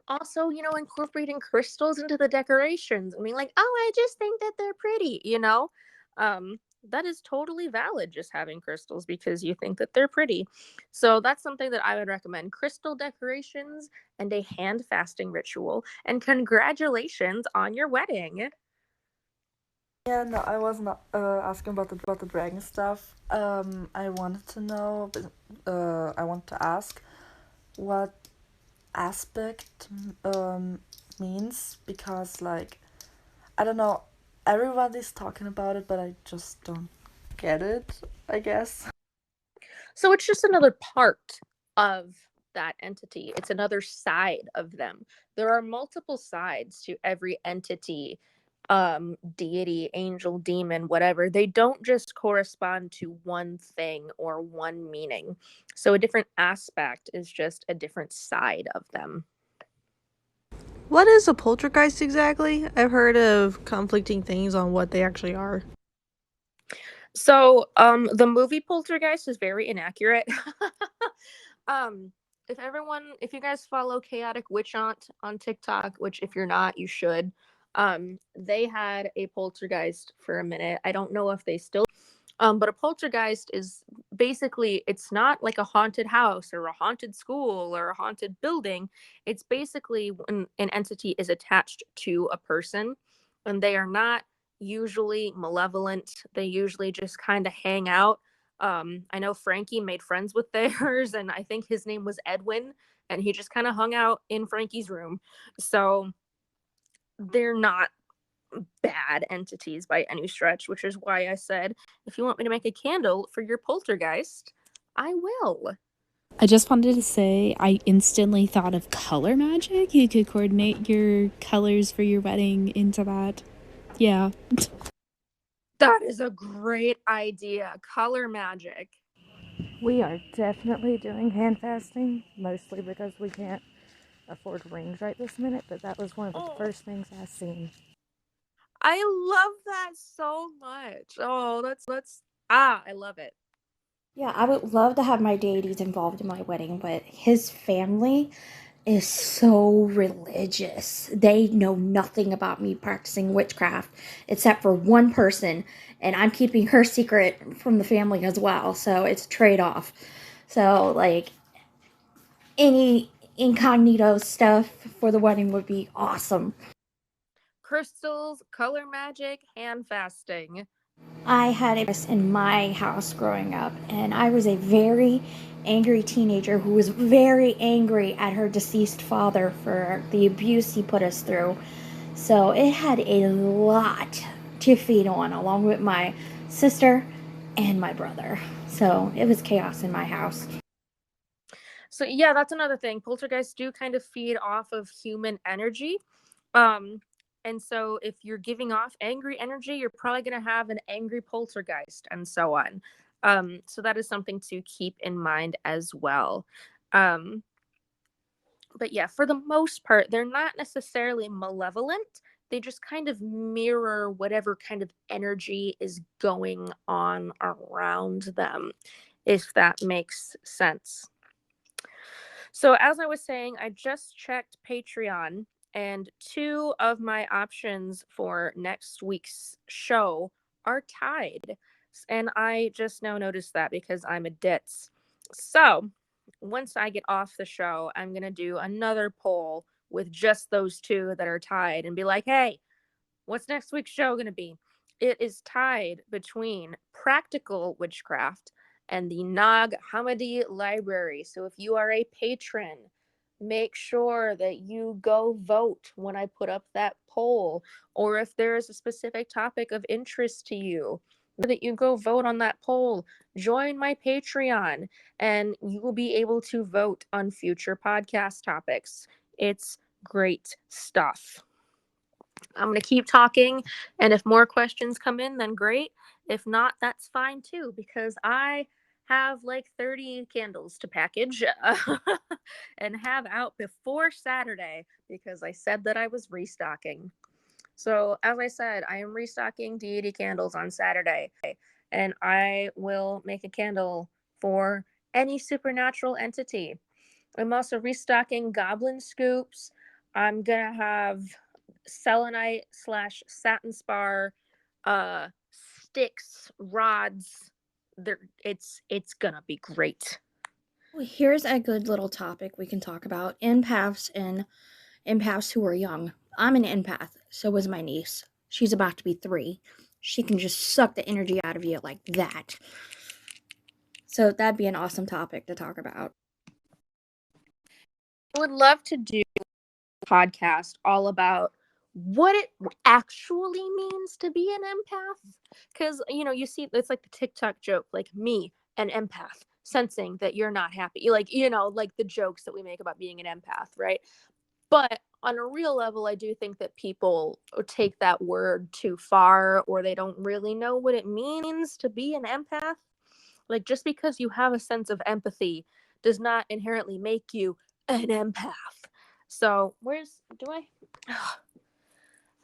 Also, incorporating crystals into the decorations. I mean, like, oh, I just think that they're pretty. that is totally valid, just having crystals because you think that they're pretty. So that's something that I would recommend: crystal decorations and a hand fasting ritual. And congratulations on your wedding. Yeah, no, I was not asking about the dragon stuff. I wanted to know, I want to ask what aspect means, because like I don't know, everybody's talking about it, but I just don't get it, I guess. So it's just another part of that entity. It's another side of them. There are multiple sides to every entity, deity, angel, demon, whatever. They don't just correspond to one thing or one meaning. So a different aspect is just a different side of them. What is a poltergeist exactly? I've heard of conflicting things on what they actually are. So, the movie Poltergeist is very inaccurate. um, if you guys follow Chaotic Witch Aunt on TikTok, which if you're not, you should. They had a poltergeist for a minute. I don't know if they still. But a poltergeist is basically, it's not like a haunted house or a haunted school or a haunted building. It's basically when an entity is attached to a person, and they are not usually malevolent. They usually just kind of hang out. I know Frankie made friends with theirs, and I think his name was Edwin, and he just kind of hung out in Frankie's room. So they're not bad entities by any stretch, which is why I said, if you want me to make a candle for your poltergeist, I will. I just wanted to say I instantly thought of color magic. You could coordinate your colors for your wedding into that. Yeah. That is a great idea. Color magic. We are definitely doing hand fasting, mostly because we can't afford rings right this minute, but that was one of the Oh, first things I seen. I love that so much. Oh, I love it. Yeah, I would love to have my deities involved in my wedding, but his family is so religious. They know nothing about me practicing witchcraft except for one person, and I'm keeping her secret from the family as well. So it's a trade off. So, like, any incognito stuff for the wedding would be awesome. Crystals, color magic, hand fasting. I had a in my house growing up, and I was a very angry teenager who was very angry at her deceased father for the abuse he put us through. So it had a lot to feed on, along with my sister and my brother. So it was chaos in my house. So yeah, that's another thing. Poltergeists do kind of feed off of human energy. Um, and so if you're giving off angry energy, you're probably going to have an angry poltergeist and so on. So that is something to keep in mind as well. Um, but yeah, for the most part, they're not necessarily malevolent. They just kind of mirror whatever kind of energy is going on around them, if that makes sense. So, as I was saying, I just checked Patreon, and two of my options for next week's show are tied. And I just now noticed that because I'm a ditz. So, once I get off the show, I'm going to do another poll with just those two that are tied and be like, hey, what's next week's show going to be? It is tied between Practical Witchcraft and the Nag Hammadi Library. So if you are a patron, make sure that you go vote when I put up that poll. Or if there is a specific topic of interest to you, that you go vote on that poll. Join my Patreon, and you will be able to vote on future podcast topics. It's great stuff. I'm going to keep talking. And if more questions come in, then great. If not, that's fine too, because I have like 30 candles to package and have out before Saturday because I said that I was restocking. So, as I said, I am restocking deity candles on Saturday, and I will make a candle for any supernatural entity. I'm also restocking goblin scoops. I'm gonna have selenite slash satin spar uh sticks, rods. It's gonna be great. Well, here's a good little topic we can talk about: empaths and empaths who are young. I'm an empath, so is my niece. She's about to be 3. She can just suck the energy out of you like that. So that'd be an awesome topic to talk about. I would love to do a podcast all about what it actually means to be an empath. Because, you see, it's like the TikTok joke, like me, an empath, sensing that you're not happy. Like, like the jokes that we make about being an empath, right? But on a real level, I do think that people take that word too far, or they don't really know what it means to be an empath. Like, just because you have a sense of empathy does not inherently make you an empath. So,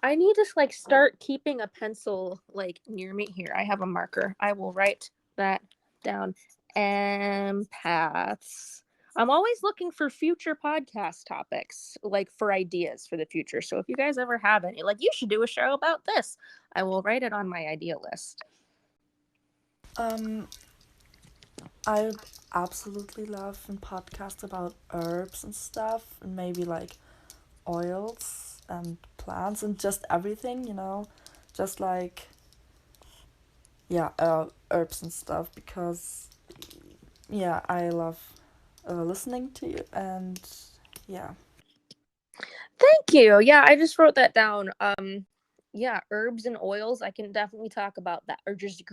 I need to like start keeping a pencil like near me. Here, I have a marker. I will write that down. Empaths. I'm always looking for future podcast topics, like for ideas for the future. So if you guys ever have any, like you should do a show about this, I will write it on my idea list. I absolutely love a podcast about herbs and stuff, and maybe like oils and plants and just everything, just like, yeah, herbs and stuff, because, yeah, I love listening to you, and yeah. Thank you. Yeah, I just wrote that down. Yeah, herbs and oils. I can definitely talk about that, or just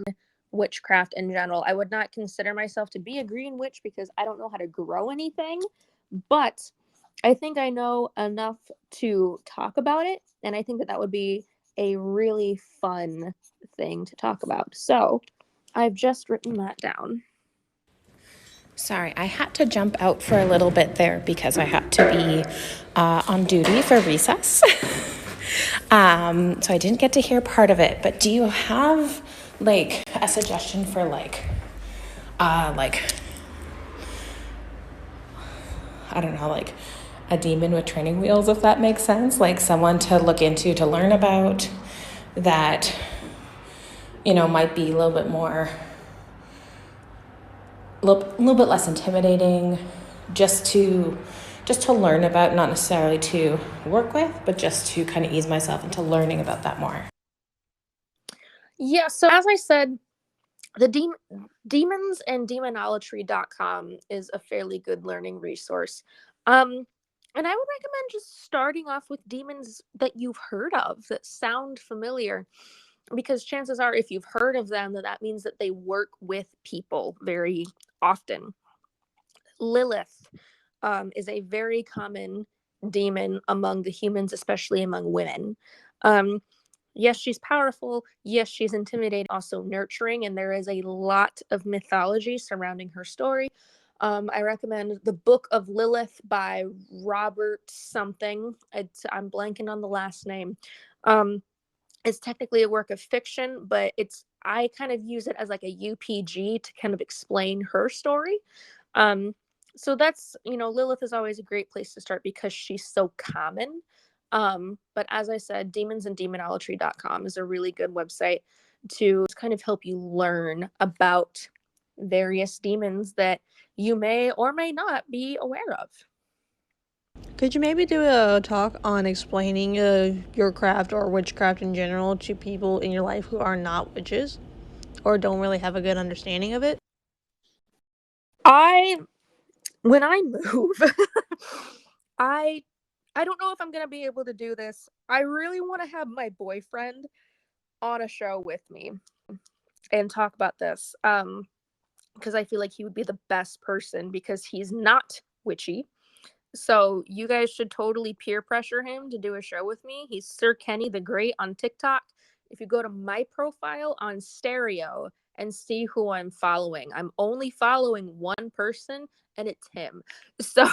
witchcraft in general. I would not consider myself to be a green witch because I don't know how to grow anything, but I think I know enough to talk about it, and I think that that would be a really fun thing to talk about. So, I've just written that down. Sorry, I had to jump out for a little bit there because I had to be on duty for recess. So I didn't get to hear part of it. But do you have like a suggestion for like I don't know, like a demon with training wheels, if that makes sense? Like someone to look into, to learn about that, might be a little bit more, little bit less intimidating, just to learn about, not necessarily to work with, but just to kind of ease myself into learning about that more. Yeah, so as I said, the demons and demonology.com is a fairly good learning resource. And I would recommend just starting off with demons that you've heard of that sound familiar, because chances are if you've heard of them, that means that they work with people very often. Lilith is a very common demon among the humans, especially among women. Um, yes, she's powerful. Yes, she's intimidating, also nurturing, and there is a lot of mythology surrounding her story. I recommend the Book of Lilith by Robert something. I'm blanking on the last name. It's technically a work of fiction, but I kind of use it as like a UPG to kind of explain her story. Um, so that's, Lilith is always a great place to start because she's so common. But as I said, demonsanddemonology.com is a really good website to kind of help you learn about various demons that you may or may not be aware of. Could you maybe do a talk on explaining your craft or witchcraft in general to people in your life who are not witches or don't really have a good understanding of it? When I move, I I don't know if I'm gonna be able to do this. I really want to have my boyfriend on a show with me and talk about this. Because I feel like he would be the best person because he's not witchy. So you guys should totally peer pressure him to do a show with me. He's Sir Kenny the Great on TikTok. If you go to my profile on Stereo and see who I'm following, I'm only following one person, and it's him. So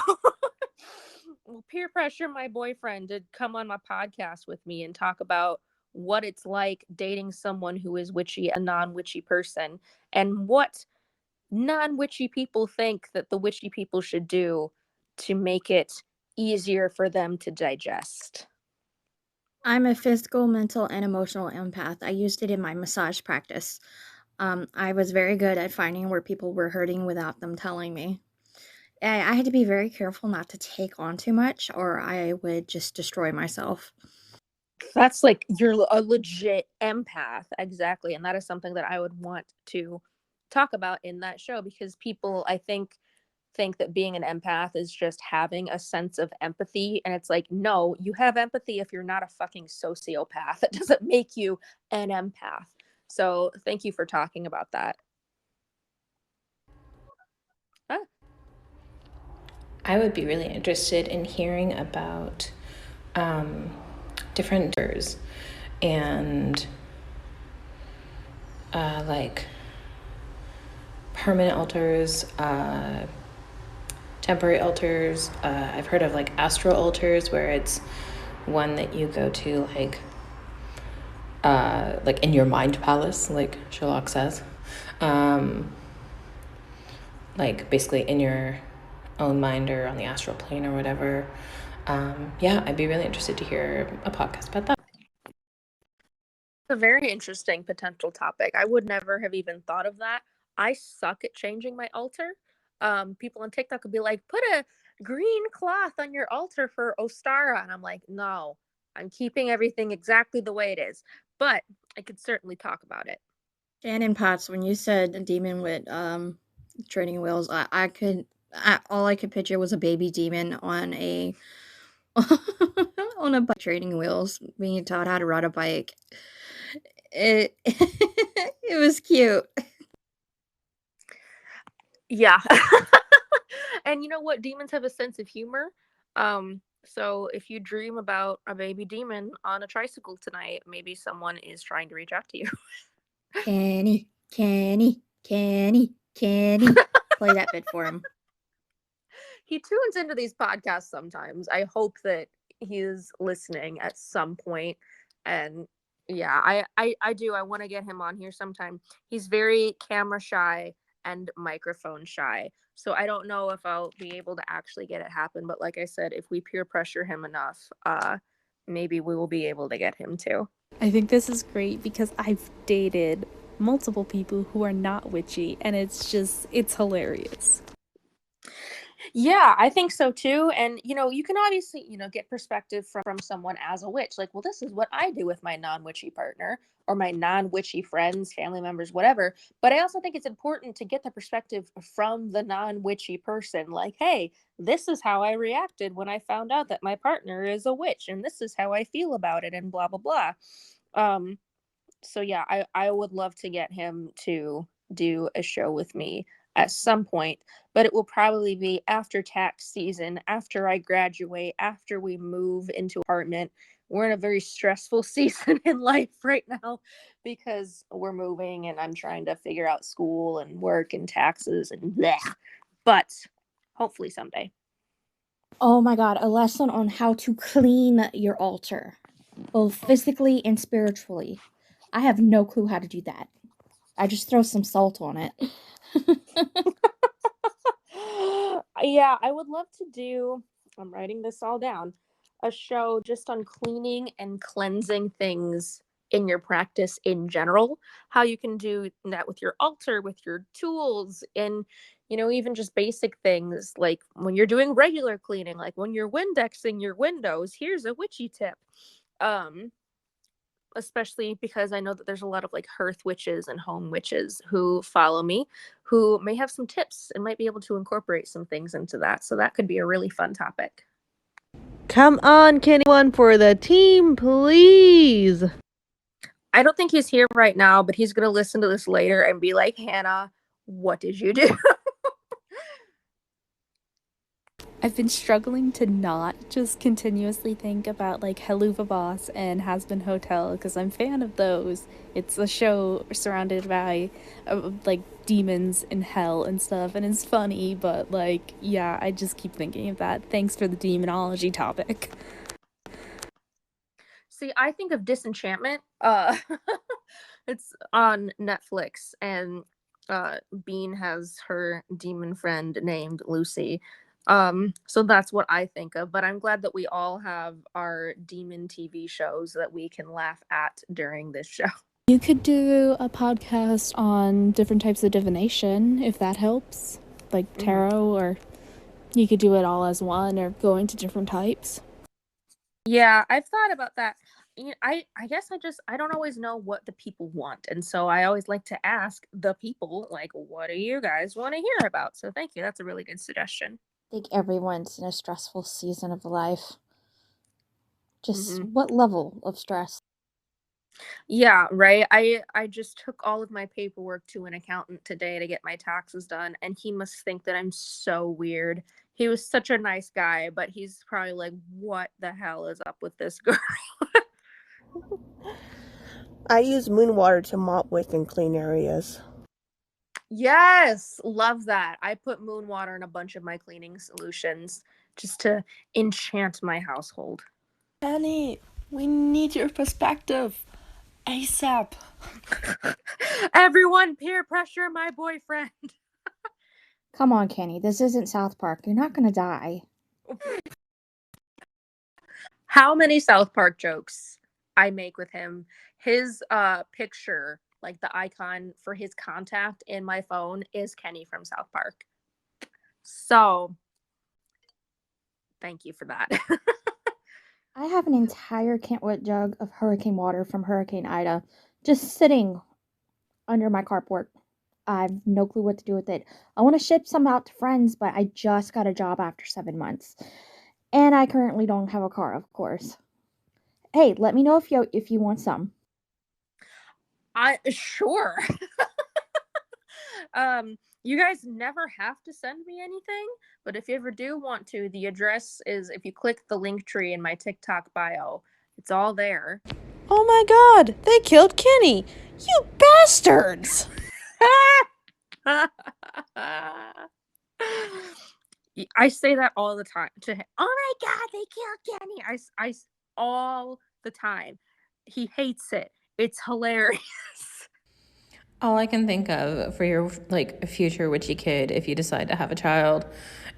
we'll peer pressure my boyfriend to come on my podcast with me and talk about what it's like dating someone who is witchy, a non-witchy person, and what non-witchy people think that the witchy people should do to make it easier for them to digest. I'm a physical, mental, and emotional empath. I used it in my massage practice. I was very good at finding where people were hurting without them telling me. I had to be very careful not to take on too much, or I would just destroy myself. That's like you're a legit empath, exactly, and that is something that I would want to talk about in that show because people, I think that being an empath is just having a sense of empathy, and it's like, no, you have empathy if you're not a fucking sociopath. It doesn't make you an empath. So thank you for talking about that. Ah, I would be really interested in hearing about different and like permanent altars, temporary altars. I've heard of like astral altars where it's one that you go to like in your mind palace, like Sherlock says. Um, like basically in your own mind or on the astral plane or whatever. Yeah, I'd be really interested to hear a podcast about that. a very interesting potential topic. I would never have even thought of that. I suck at changing my altar. People on TikTok would be like, put a green cloth on your altar for Ostara. And I'm like, no, I'm keeping everything exactly the way it is. But I could certainly talk about it. Shannon Potts, when you said a demon with training wheels, all I could picture was a baby demon on a on a bike training wheels, being taught how to ride a bike. It it was cute. Yeah. And you know what? Demons have a sense of humor. So if you dream about a baby demon on a tricycle tonight, maybe someone is trying to reach out to you. Kenny, Kenny, Kenny, Kenny. Play that bit for him. He tunes into these podcasts sometimes. I hope that he's listening at some point. And yeah, I do. I want to get him on here sometime. He's very camera shy and microphone shy. So I don't know if I'll be able to actually get it happen. But like I said, if we peer pressure him enough, maybe we will be able to get him too. I think this is great because I've dated multiple people who are not witchy, and it's hilarious. Yeah, I think so too. And you can obviously, get perspective from someone as a witch. Like, well, this is what I do with my non-witchy partner or my non-witchy friends, family members, whatever. But I also think it's important to get the perspective from the non-witchy person. Like, hey, this is how I reacted when I found out that my partner is a witch, and this is how I feel about it, and blah blah blah. Um, so yeah, I would love to get him to do a show with me at some point, but it will probably be after tax season, after I graduate, after we move into apartment. We're in a very stressful season in life right now because we're moving and I'm trying to figure out school and work and taxes and bleh. But hopefully someday. Oh my god, a lesson on how to clean your altar, both physically and spiritually. I have no clue how to do that. I just throw some salt on it. Yeah, I would love to do, I'm writing this all down, a show just on cleaning and cleansing things in your practice in general. How you can do that with your altar, with your tools, and even just basic things like when you're doing regular cleaning, like when you're Windexing your windows, here's a witchy tip. Um, Especially because I know that there's a lot of like hearth witches and home witches who follow me who may have some tips and might be able to incorporate some things into that. So that could be a really fun topic. Come on, Kenny, one for the team, please. I don't think he's here right now, but he's going to listen to this later and be like, Hannah, what did you do? I've been struggling to not just continuously think about like Helluva Boss and Has Been Hotel because I'm a fan of those. It's a show surrounded by like demons and hell and stuff, and it's funny, but like, yeah, I just keep thinking of that. Thanks for the demonology topic. See, I think of Disenchantment. It's on Netflix, and Bean has her demon friend named Lucy. So that's what I think of, but I'm glad that we all have our demon TV shows that we can laugh at during this show. You could do a podcast on different types of divination, if that helps. Like tarot, or you could do it all as one, or go into different types. Yeah, I've thought about that. I guess I don't always know what the people want, and so I always like to ask the people, like, what do you guys want to hear about? So thank you. That's a really good suggestion. I think everyone's in a stressful season of life. Just Mhm. what level of stress? Yeah, right. I just took all of my paperwork to an accountant today to get my taxes done, and he must think that I'm so weird. He was such a nice guy, but he's probably like, "What the hell is up with this girl?" I use moon water to mop with and clean areas. Yes, love that. I put moon water in a bunch of my cleaning solutions just to enchant my household. Kenny, we need your perspective. ASAP. Everyone peer pressure my boyfriend. Come on, Kenny. This isn't South Park. You're not gonna die. How many South Park jokes I make with him. His picture, like the icon for his contact in my phone, is Kenny from South Park. So thank you for that. I have an entire Kentwood jug of hurricane water from Hurricane Ida just sitting under my carport. I have no clue what to do with it. I want to ship some out to friends, but I just got a job after 7 months. And I currently don't have a car, of course. Hey, let me know if you want some. I sure. You guys never have to send me anything, but if you ever do want to, the address is if you click the link tree in my TikTok bio. It's all there. Oh my god, they killed Kenny! You bastards! I say that all the time to him. Oh my god, they killed Kenny. All the time. He hates it. It's hilarious. All I can think of for your like future witchy kid, if you decide to have a child,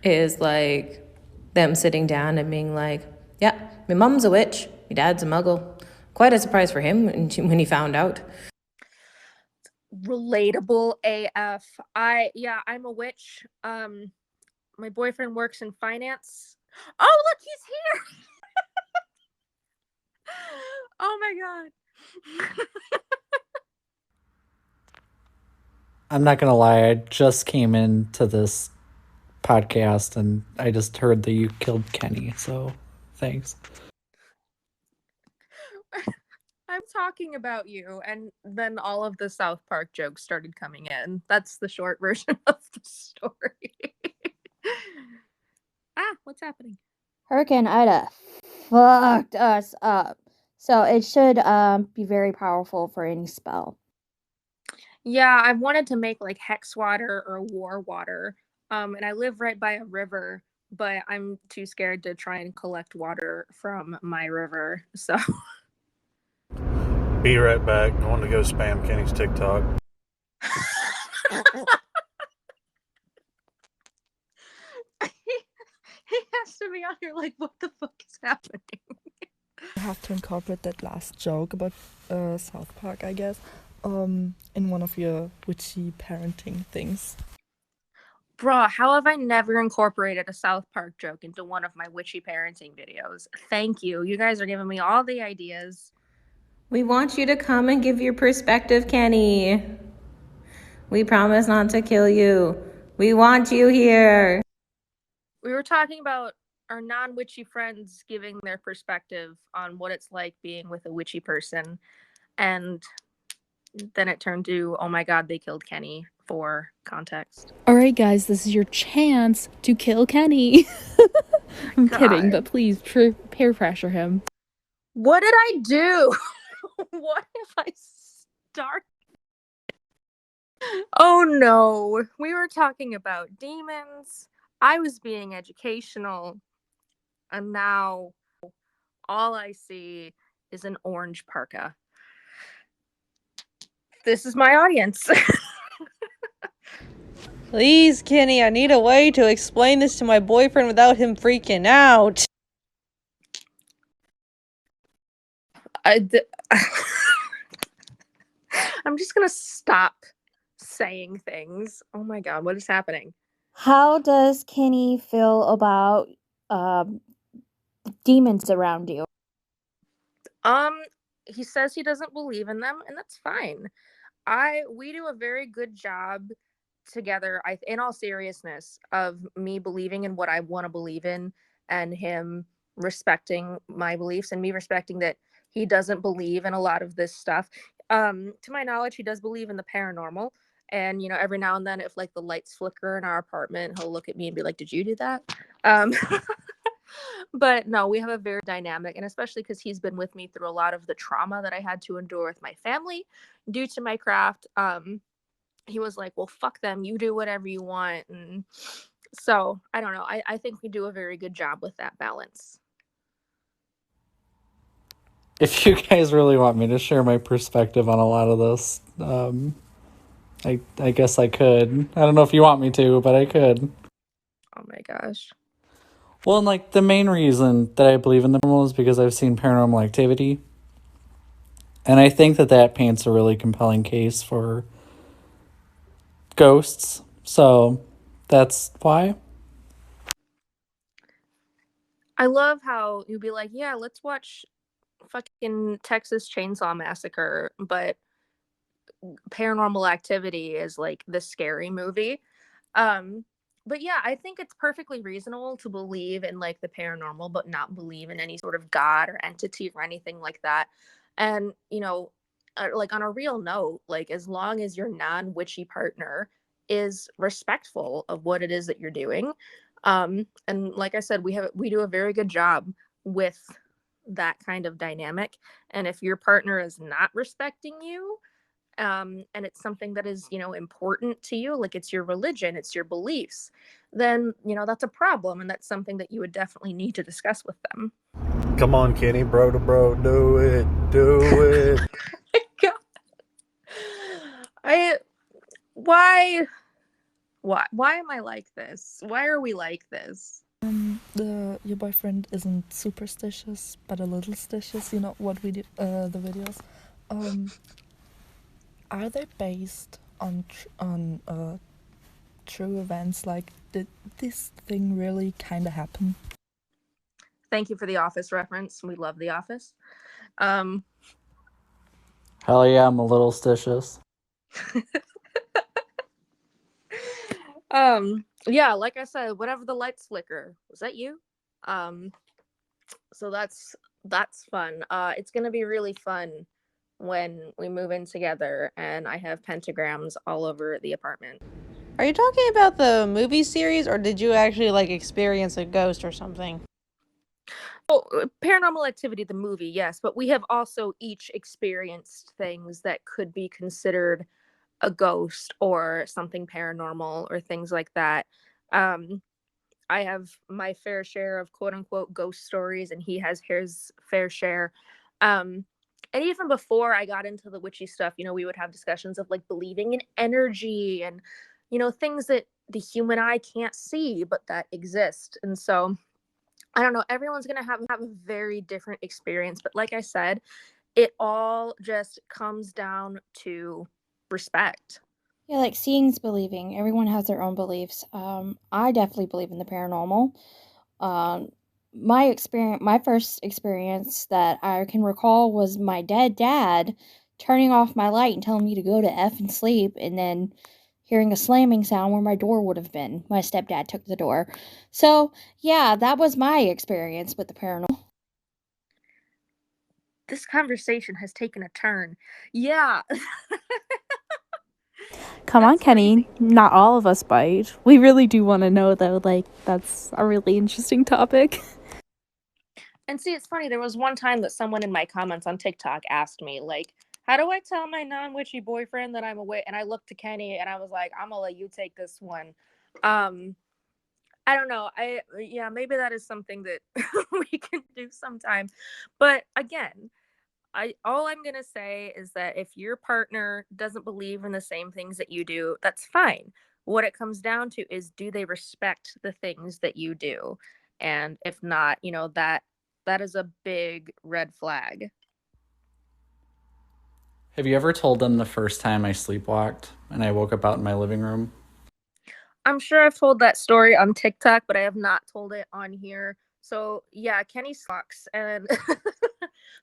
is like them sitting down and being like, "Yeah, my mom's a witch, my dad's a muggle." Quite a surprise for him when he found out. Relatable AF. I'm a witch. My boyfriend works in finance. Oh, look, he's here. Oh my god. I'm not gonna lie, I just came into this podcast and I just heard that you killed Kenny, so thanks. I'm talking about you, and then all of the South Park jokes started coming in. That's the short version of the story. What's happening? Hurricane Ida fucked us up. So it should be very powerful for any spell. Yeah, I've wanted to make like hex water or war water. And I live right by a river, but I'm too scared to try and collect water from my river. So Be right back. I want to go spam Kenny's TikTok. he has to be out here like, what the fuck is happening? You have to incorporate that last joke about South Park, I guess, in one of your witchy parenting things. Bruh, how have I never incorporated a South Park joke into one of my witchy parenting videos? Thank you. You guys are giving me all the ideas. We want you to come and give your perspective, Kenny. We promise not to kill you. We want you here. We were talking about our non-witchy friends giving their perspective on what it's like being with a witchy person, and then it turned to, oh my god, they killed Kenny for context. All right, guys, this is your chance to kill Kenny. I'm kidding, but please peer pressure him. What did I do? What if I start? Oh no, we were talking about demons. I was being educational, and now all I see is an orange parka. This is my audience. Please, Kenny, I need a way to explain this to my boyfriend without him freaking out. I'm just gonna stop saying things. Oh my god, what is happening? How does Kenny feel about demons around you? He says he doesn't believe in them, and that's fine. We do a very good job together, in all seriousness, of me believing in what I want to believe in, and him respecting my beliefs, and me respecting that he doesn't believe in a lot of this stuff. To my knowledge, he does believe in the paranormal. And every now and then, if like the lights flicker in our apartment, he'll look at me and be like, "Did you do that?" Um, but no, we have a very dynamic, and especially because he's been with me through a lot of the trauma that I had to endure with my family due to my craft. He was like, "Well, fuck them, you do whatever you want." And so I don't know, I think we do a very good job with that balance. If you guys really want me to share my perspective on a lot of this, I guess I could. I don't know if you want me to, but I could. Oh my gosh. Well, and like the main reason that I believe in the paranormal is because I've seen paranormal activity. And I think that paints a really compelling case for ghosts. So that's why. I love how you'd be like, "Yeah, let's watch fucking Texas Chainsaw Massacre," but Paranormal Activity is like the scary movie. Um, but yeah, I think it's perfectly reasonable to believe in like the paranormal, but not believe in any sort of god or entity or anything like that. And like on a real note, like as long as your non-witchy partner is respectful of what it is that you're doing, and like I said, we do a very good job with that kind of dynamic. And if your partner is not respecting you, and it's something that is important to you, like it's your religion, it's your beliefs, then that's a problem, and that's something that you would definitely need to discuss with them. Come on, Kenny, bro to bro, do it, do it. God. I why am I like this? Why are we like this? Your boyfriend isn't superstitious, but a little stitious. You know what we do, the videos. Are they based on true events? Like, did this thing really kind of happen? Thank you for the Office reference. We love the Office. um Hell yeah, I'm a little stitious. yeah, like I said, whenever the lights flicker, was that you? um so that's fun. It's gonna be really fun when we move in together and I have pentagrams all over the apartment. Are you talking about the movie series, or did you actually like experience a ghost or something? Oh, Paranormal Activity, the movie, yes, but we have also each experienced things that could be considered a ghost or something paranormal or things like that. Um, I have my fair share of quote unquote ghost stories, and he has his fair share. Um, and even before I got into the witchy stuff, we would have discussions of like believing in energy and, things that the human eye can't see, but that exist. And so I don't know, everyone's going to have a very different experience. But like I said, it all just comes down to respect. Yeah, like seeing's believing. Everyone has their own beliefs. I definitely believe in the paranormal. Um, my first experience that I can recall was my dead dad turning off my light and telling me to go to F and sleep, and then hearing a slamming sound where my door would have been. My stepdad took the door. So, yeah, that was my experience with the paranormal. This conversation has taken a turn. Yeah. Come on, That's Kenny. crazy. Not all of us bite. We really do want to know, though. Like, that's a really interesting topic. And see, it's funny. There was one time that someone in my comments on TikTok asked me, like, how do I tell my non-witchy boyfriend that I'm away? And I looked to Kenny and I was like, I'm gonna let you take this one. Um, I don't know. Yeah, maybe that is something that we can do sometime. But again, all I'm gonna say is that if your partner doesn't believe in the same things that you do, that's fine. what it comes down to is, do they respect the things that you do? And if not, that is a big red flag. Have you ever told them the first time I sleepwalked and I woke up out in my living room? I'm sure I've told that story on TikTok, but I have not told it on here. So yeah, Kenny sucks. And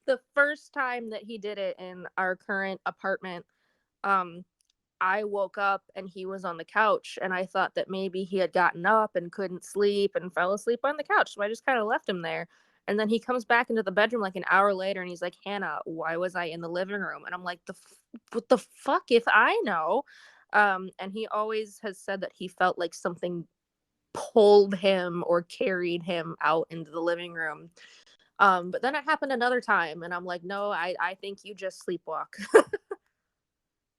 the first time that he did it in our current apartment, um, I woke up and he was on the couch, and I thought that maybe he had gotten up and couldn't sleep and fell asleep on the couch. So I just kind of left him there. And then he comes back into the bedroom like an hour later and he's like, "Hannah, why was I in the living room?" And I'm like, what the fuck if I know? And he always has said that he felt like something pulled him or carried him out into the living room. But then it happened another time, and I'm like, no, I think you just sleepwalk.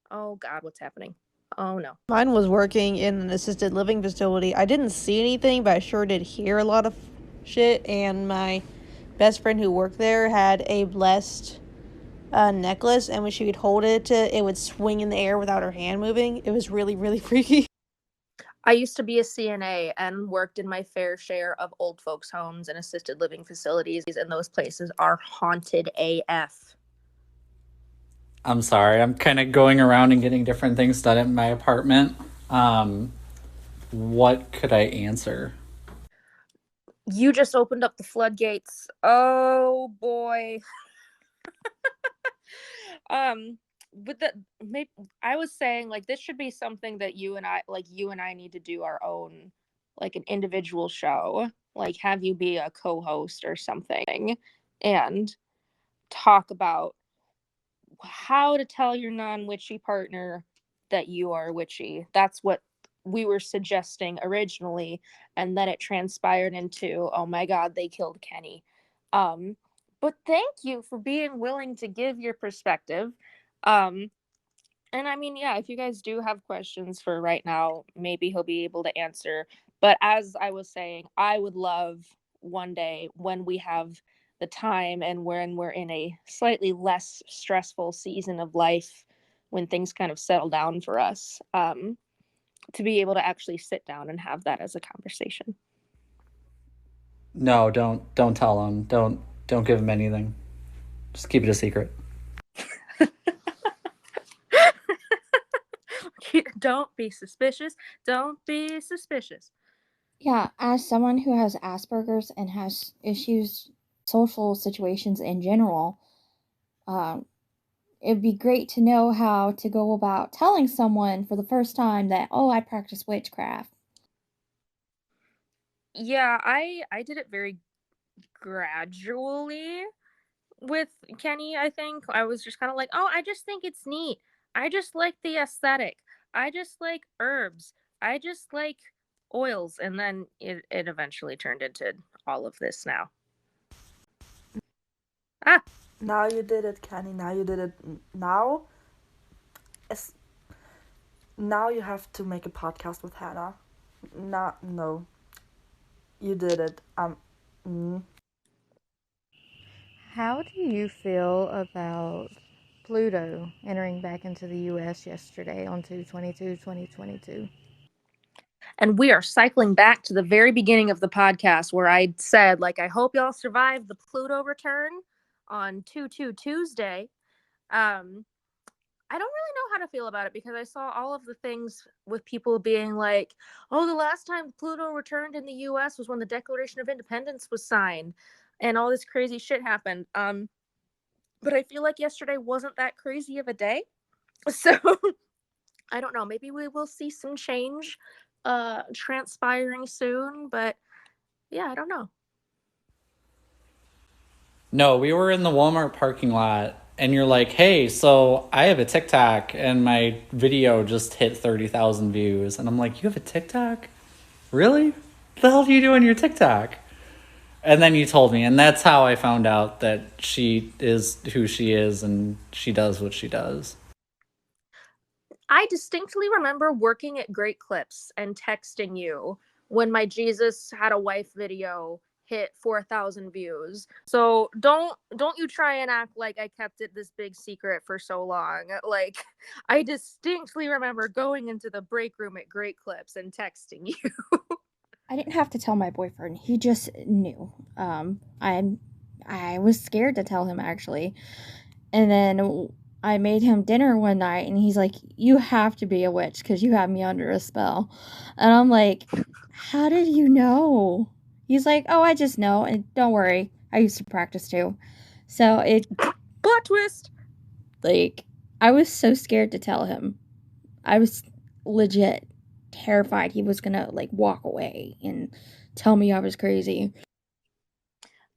Oh God, what's happening? Oh no. Mine was working in an assisted living facility. I didn't see anything, but I sure did hear a lot of shit. And my best friend who worked there had a blessed necklace, and when she would hold it, it would swing in the air without her hand moving. It was really, really freaky. I used to be a CNA and worked in my fair share of old folks' homes and assisted living facilities, and those places are haunted AF. I'm sorry. I'm kind of going around and getting different things done in my apartment. What could I answer? You just opened up the floodgates. Oh boy. With the maybe I was saying, like, this should be something that you and I need to do our own, like, an individual show, like have you be a co-host or something and talk about how to tell your non-witchy partner that you are witchy. That's what we were suggesting originally, and then it transpired into, oh my God, they killed Kenny. Um, but thank you for being willing to give your perspective. Um, and I mean, yeah, if you guys do have questions for right now, maybe he'll be able to answer. But as I was saying, I would love one day when we have the time and when we're in a slightly less stressful season of life, when things kind of settle down for us, to be able to actually sit down and have that as a conversation. No, don't tell them. Don't give them anything. Just keep it a secret. Don't be suspicious. Don't be suspicious. Yeah, as someone who has Asperger's and has issues, social situations in general, um, it'd be great to know how to go about telling someone for the first time that, oh, I practice witchcraft. Yeah, I did it very gradually with Kenny. I think I was just kind of like, oh, I just think it's neat. I just like the aesthetic. I just like herbs. I just like oils. And then it eventually turned into all of this now. Ah, Now you did it, Kenny. Now you did it. Now, es- now you have to make a podcast with Hannah. No, you did it. Mm. How do you feel about Pluto entering back into the US yesterday on 2/22/2022? and we are cycling back to the very beginning of the podcast where I said, like, I hope y'all survive the Pluto return on 2/2 Tuesday. Um, I don't really know how to feel about it because I saw all of the things with people being like, oh, the last time Pluto returned in the US was when the Declaration of Independence was signed and all this crazy shit happened. But I feel like yesterday wasn't that crazy of a day. So I don't know. Maybe we will see some change transpiring soon, but yeah, I don't know. No, we were in the Walmart parking lot and you're like, "Hey, so I have a TikTok and my video just hit 30,000 views." And I'm like, "You have a TikTok? Really? What the hell do you do on your TikTok?" And then you told me, and that's how I found out that she is who she is and she does what she does. I distinctly remember working at Great Clips and texting you when my Jesus Had a Wife video hit 4,000 views. So don't you try and act like I kept it this big secret for so long. Like, I distinctly remember going into the break room at Great Clips and texting you. I didn't have to tell my boyfriend. He just knew. I was scared to tell him actually. And then I made him dinner one night and he's like, "You have to be a witch cuz you have me under a spell." And I'm like, "How did you know?" He's like, "Oh, I just know. And don't worry. I used to practice too." So it Plot twist. like I was so scared to tell him. I was legit terrified he was gonna like walk away and tell me I was crazy.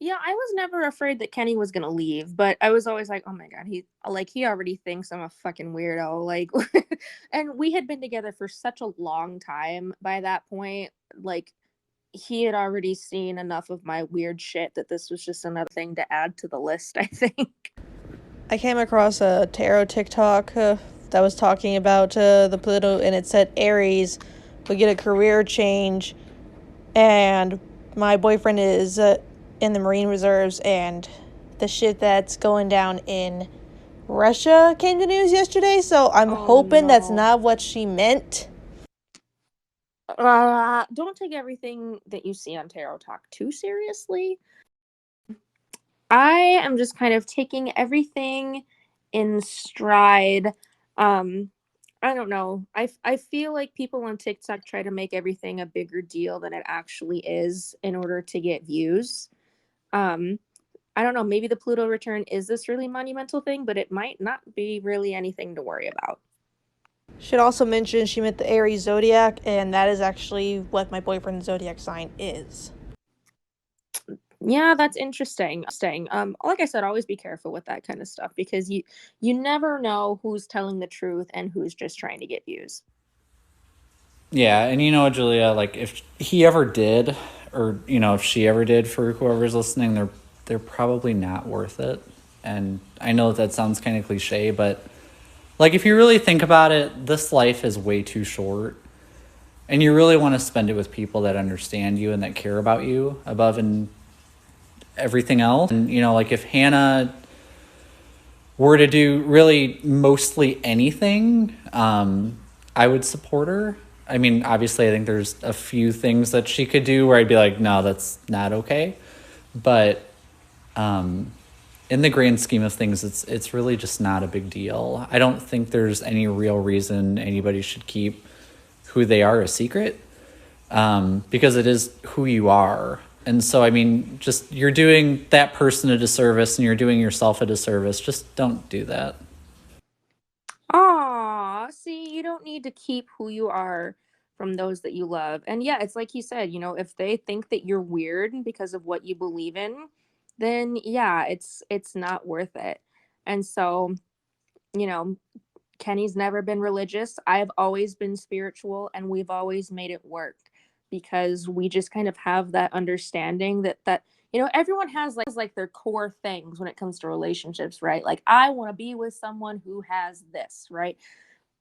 Yeah, I was never afraid that Kenny was gonna leave, but I was always like, oh my god, he already thinks I'm a fucking weirdo. Like, and we had been together for such a long time by that point. Like, he had already seen enough of my weird shit that this was just another thing to add to the list, I think. I came across a tarot TikTok that was talking about the Pluto, and it said Aries would get a career change, and my boyfriend is in the Marine Reserves, and the shit that's going down in Russia came to news yesterday, so I'm hoping that's not what she meant. Don't take everything that you see on Tarot Talk too seriously. I am just kind of taking everything in stride. I don't know. I feel like people on TikTok try to make everything a bigger deal than it actually is in order to get views. Um, I don't know. Maybe the Pluto return is this really monumental thing, but it might not be really anything to worry about. Should also mention she meant the Aries zodiac, and that is actually what my boyfriend's zodiac sign is. Yeah, that's interesting. Like I said, always be careful with that kind of stuff because you never know who's telling the truth and who's just trying to get views. Yeah, and you know, Julia, like if he ever did, or you know, if she ever did, for whoever's listening, they're probably not worth it. And I know that sounds kind of cliche, but like if you really think about it, this life is way too short, and you really want to spend it with people that understand you and that care about you above and everything else. And you know, like if Hannah were to do really mostly anything, I would support her. I mean, obviously, I think there's a few things that she could do where I'd be like, no, that's not okay. But in the grand scheme of things, it's really just not a big deal. I don't think there's any real reason anybody should keep who they are a secret, because it is who you are. And so, I mean, just you're doing that person a disservice and you're doing yourself a disservice. Just don't do that. Aw, see, you don't need to keep who you are from those that you love. And yeah, it's like you said, if they think that you're weird because of what you believe in, then yeah, it's not worth it. And so, you know, Kenny's never been religious. I've always been spiritual and we've always made it work because we just kind of have that understanding that everyone has like their core things when it comes to relationships, right? Like I want to be with someone who has this, right?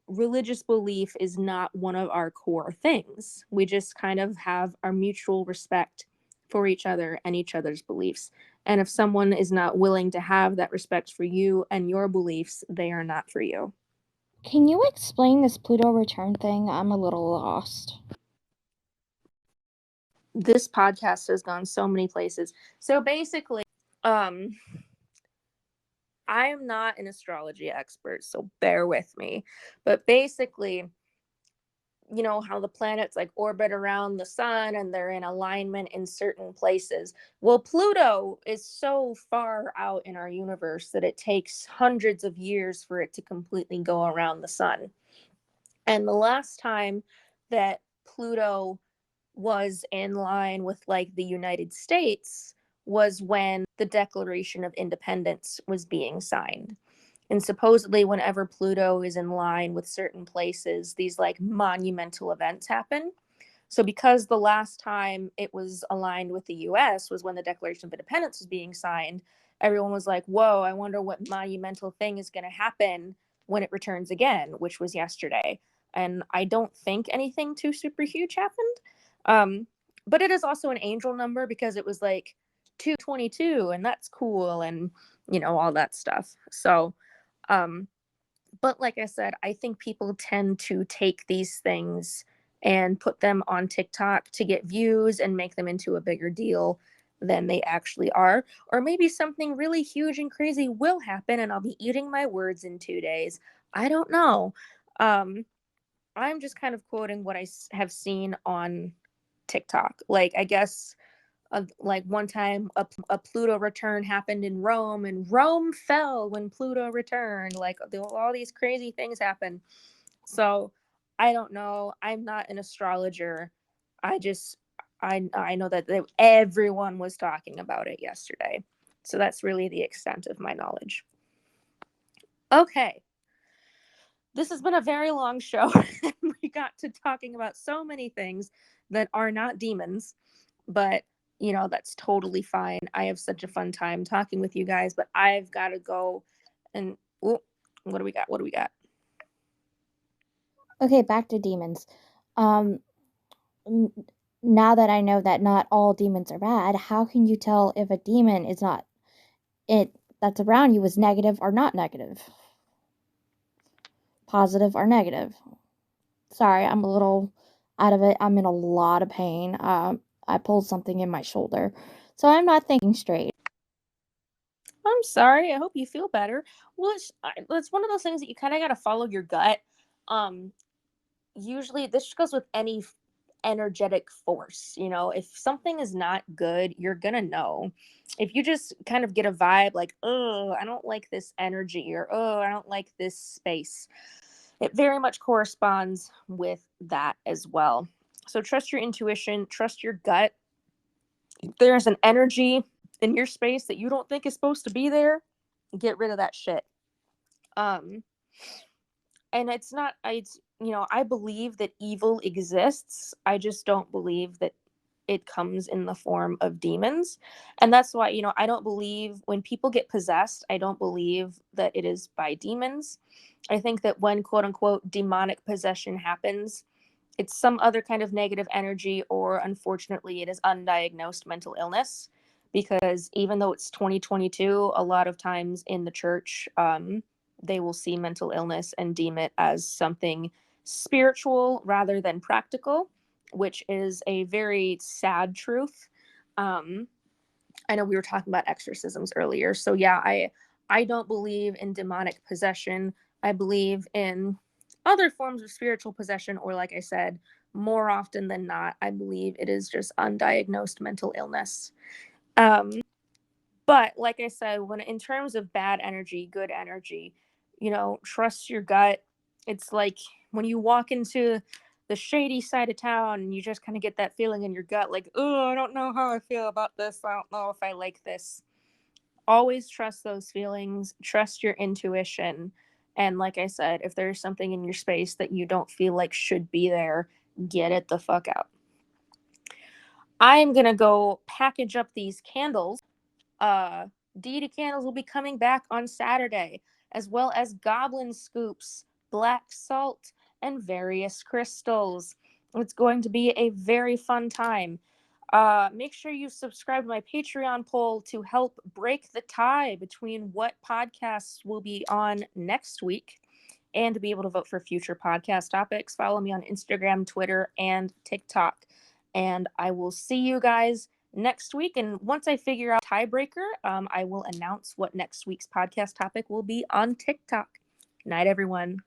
Religious belief is not one of our core things. We just kind of have our mutual respect for each other and each other's beliefs. And if someone is not willing to have that respect for you and your beliefs, they are not for you. Can you explain this Pluto return thing? I'm a little lost. This podcast has gone so many places. So basically, I am not an astrology expert, so bear with me. But basically, you know how the planets like orbit around the sun and they're in alignment in certain places. Well, Pluto is so far out in our universe that it takes hundreds of years for it to completely go around the sun. And the last time that Pluto was in line with like the United States was when the Declaration of Independence was being signed. And supposedly, whenever Pluto is in line with certain places, these like monumental events happen. So, because the last time it was aligned with the US was when the Declaration of Independence was being signed, everyone was like, whoa, I wonder what monumental thing is going to happen when it returns again, which was yesterday. And I don't think anything too super huge happened. Um, but it is also an angel number because it was like 222, and that's cool, and all that stuff. So but like I said, I think people tend to take these things and put them on TikTok to get views and make them into a bigger deal than they actually are. Or maybe something really huge and crazy will happen and I'll be eating my words in 2 days. I don't know. I'm just kind of quoting what I have seen on TikTok. Like, I guess like one time a Pluto return happened in Rome, and Rome fell when Pluto returned. Like, all these crazy things happen. So I don't know. I'm not an astrologer. I just I know that everyone was talking about it yesterday. So that's really the extent of my knowledge. Okay. This has been a very long show. We got to talking about so many things that are not demons, but that's totally fine. I have such a fun time talking with you guys, but I've got to go and what do we got? What do we got? Okay, back to demons. Um, Now that I know that not all demons are bad, how can you tell if a demon is not it that's around you is negative or not negative? Positive or negative? Sorry, I'm a little out of it. I'm in a lot of pain. I pulled something in my shoulder, so I'm not thinking straight. I'm sorry. I hope you feel better. Well, it's one of those things that you kind of got to follow your gut. Um, Usually, this just goes with any energetic force. If something is not good, you're gonna know. If you just kind of get a vibe like, oh, I don't like this energy, or oh, I don't like this space, it very much corresponds with that as well. So trust your intuition, trust your gut. If there's an energy in your space that you don't think is supposed to be there, get rid of that shit. Um, and it's not, I believe that evil exists. I just don't believe that it comes in the form of demons. And that's why, I don't believe when people get possessed, I don't believe that it is by demons. I think that when quote unquote demonic possession happens, it's some other kind of negative energy, or unfortunately, it is undiagnosed mental illness. Because even though it's 2022, a lot of times in the church, they will see mental illness and deem it as something spiritual rather than practical, which is a very sad truth. Um, I know we were talking about exorcisms earlier. So yeah, I don't believe in demonic possession. I believe in other forms of spiritual possession, or like I said, more often than not, I believe it is just undiagnosed mental illness. Um, but like I said, when in terms of bad energy, good energy, trust your gut. It's like when you walk into the shady side of town and you just kind of get that feeling in your gut like, oh, I don't know how I feel about this. I don't know if I like this. Always trust those feelings, trust your intuition. And like I said, if there's something in your space that you don't feel like should be there, get it the fuck out. I am going to go package up these candles. uh Deity candles will be coming back on Saturday, as well as goblin scoops, black salt, and various crystals. It's going to be a very fun time. Make sure you subscribe to my Patreon poll to help break the tie between what podcasts will be on next week, and to be able to vote for future podcast topics. Follow me on Instagram, Twitter, and TikTok. And I will see you guys next week. And once I figure out tiebreaker, I will announce what next week's podcast topic will be on TikTok. Good night, everyone.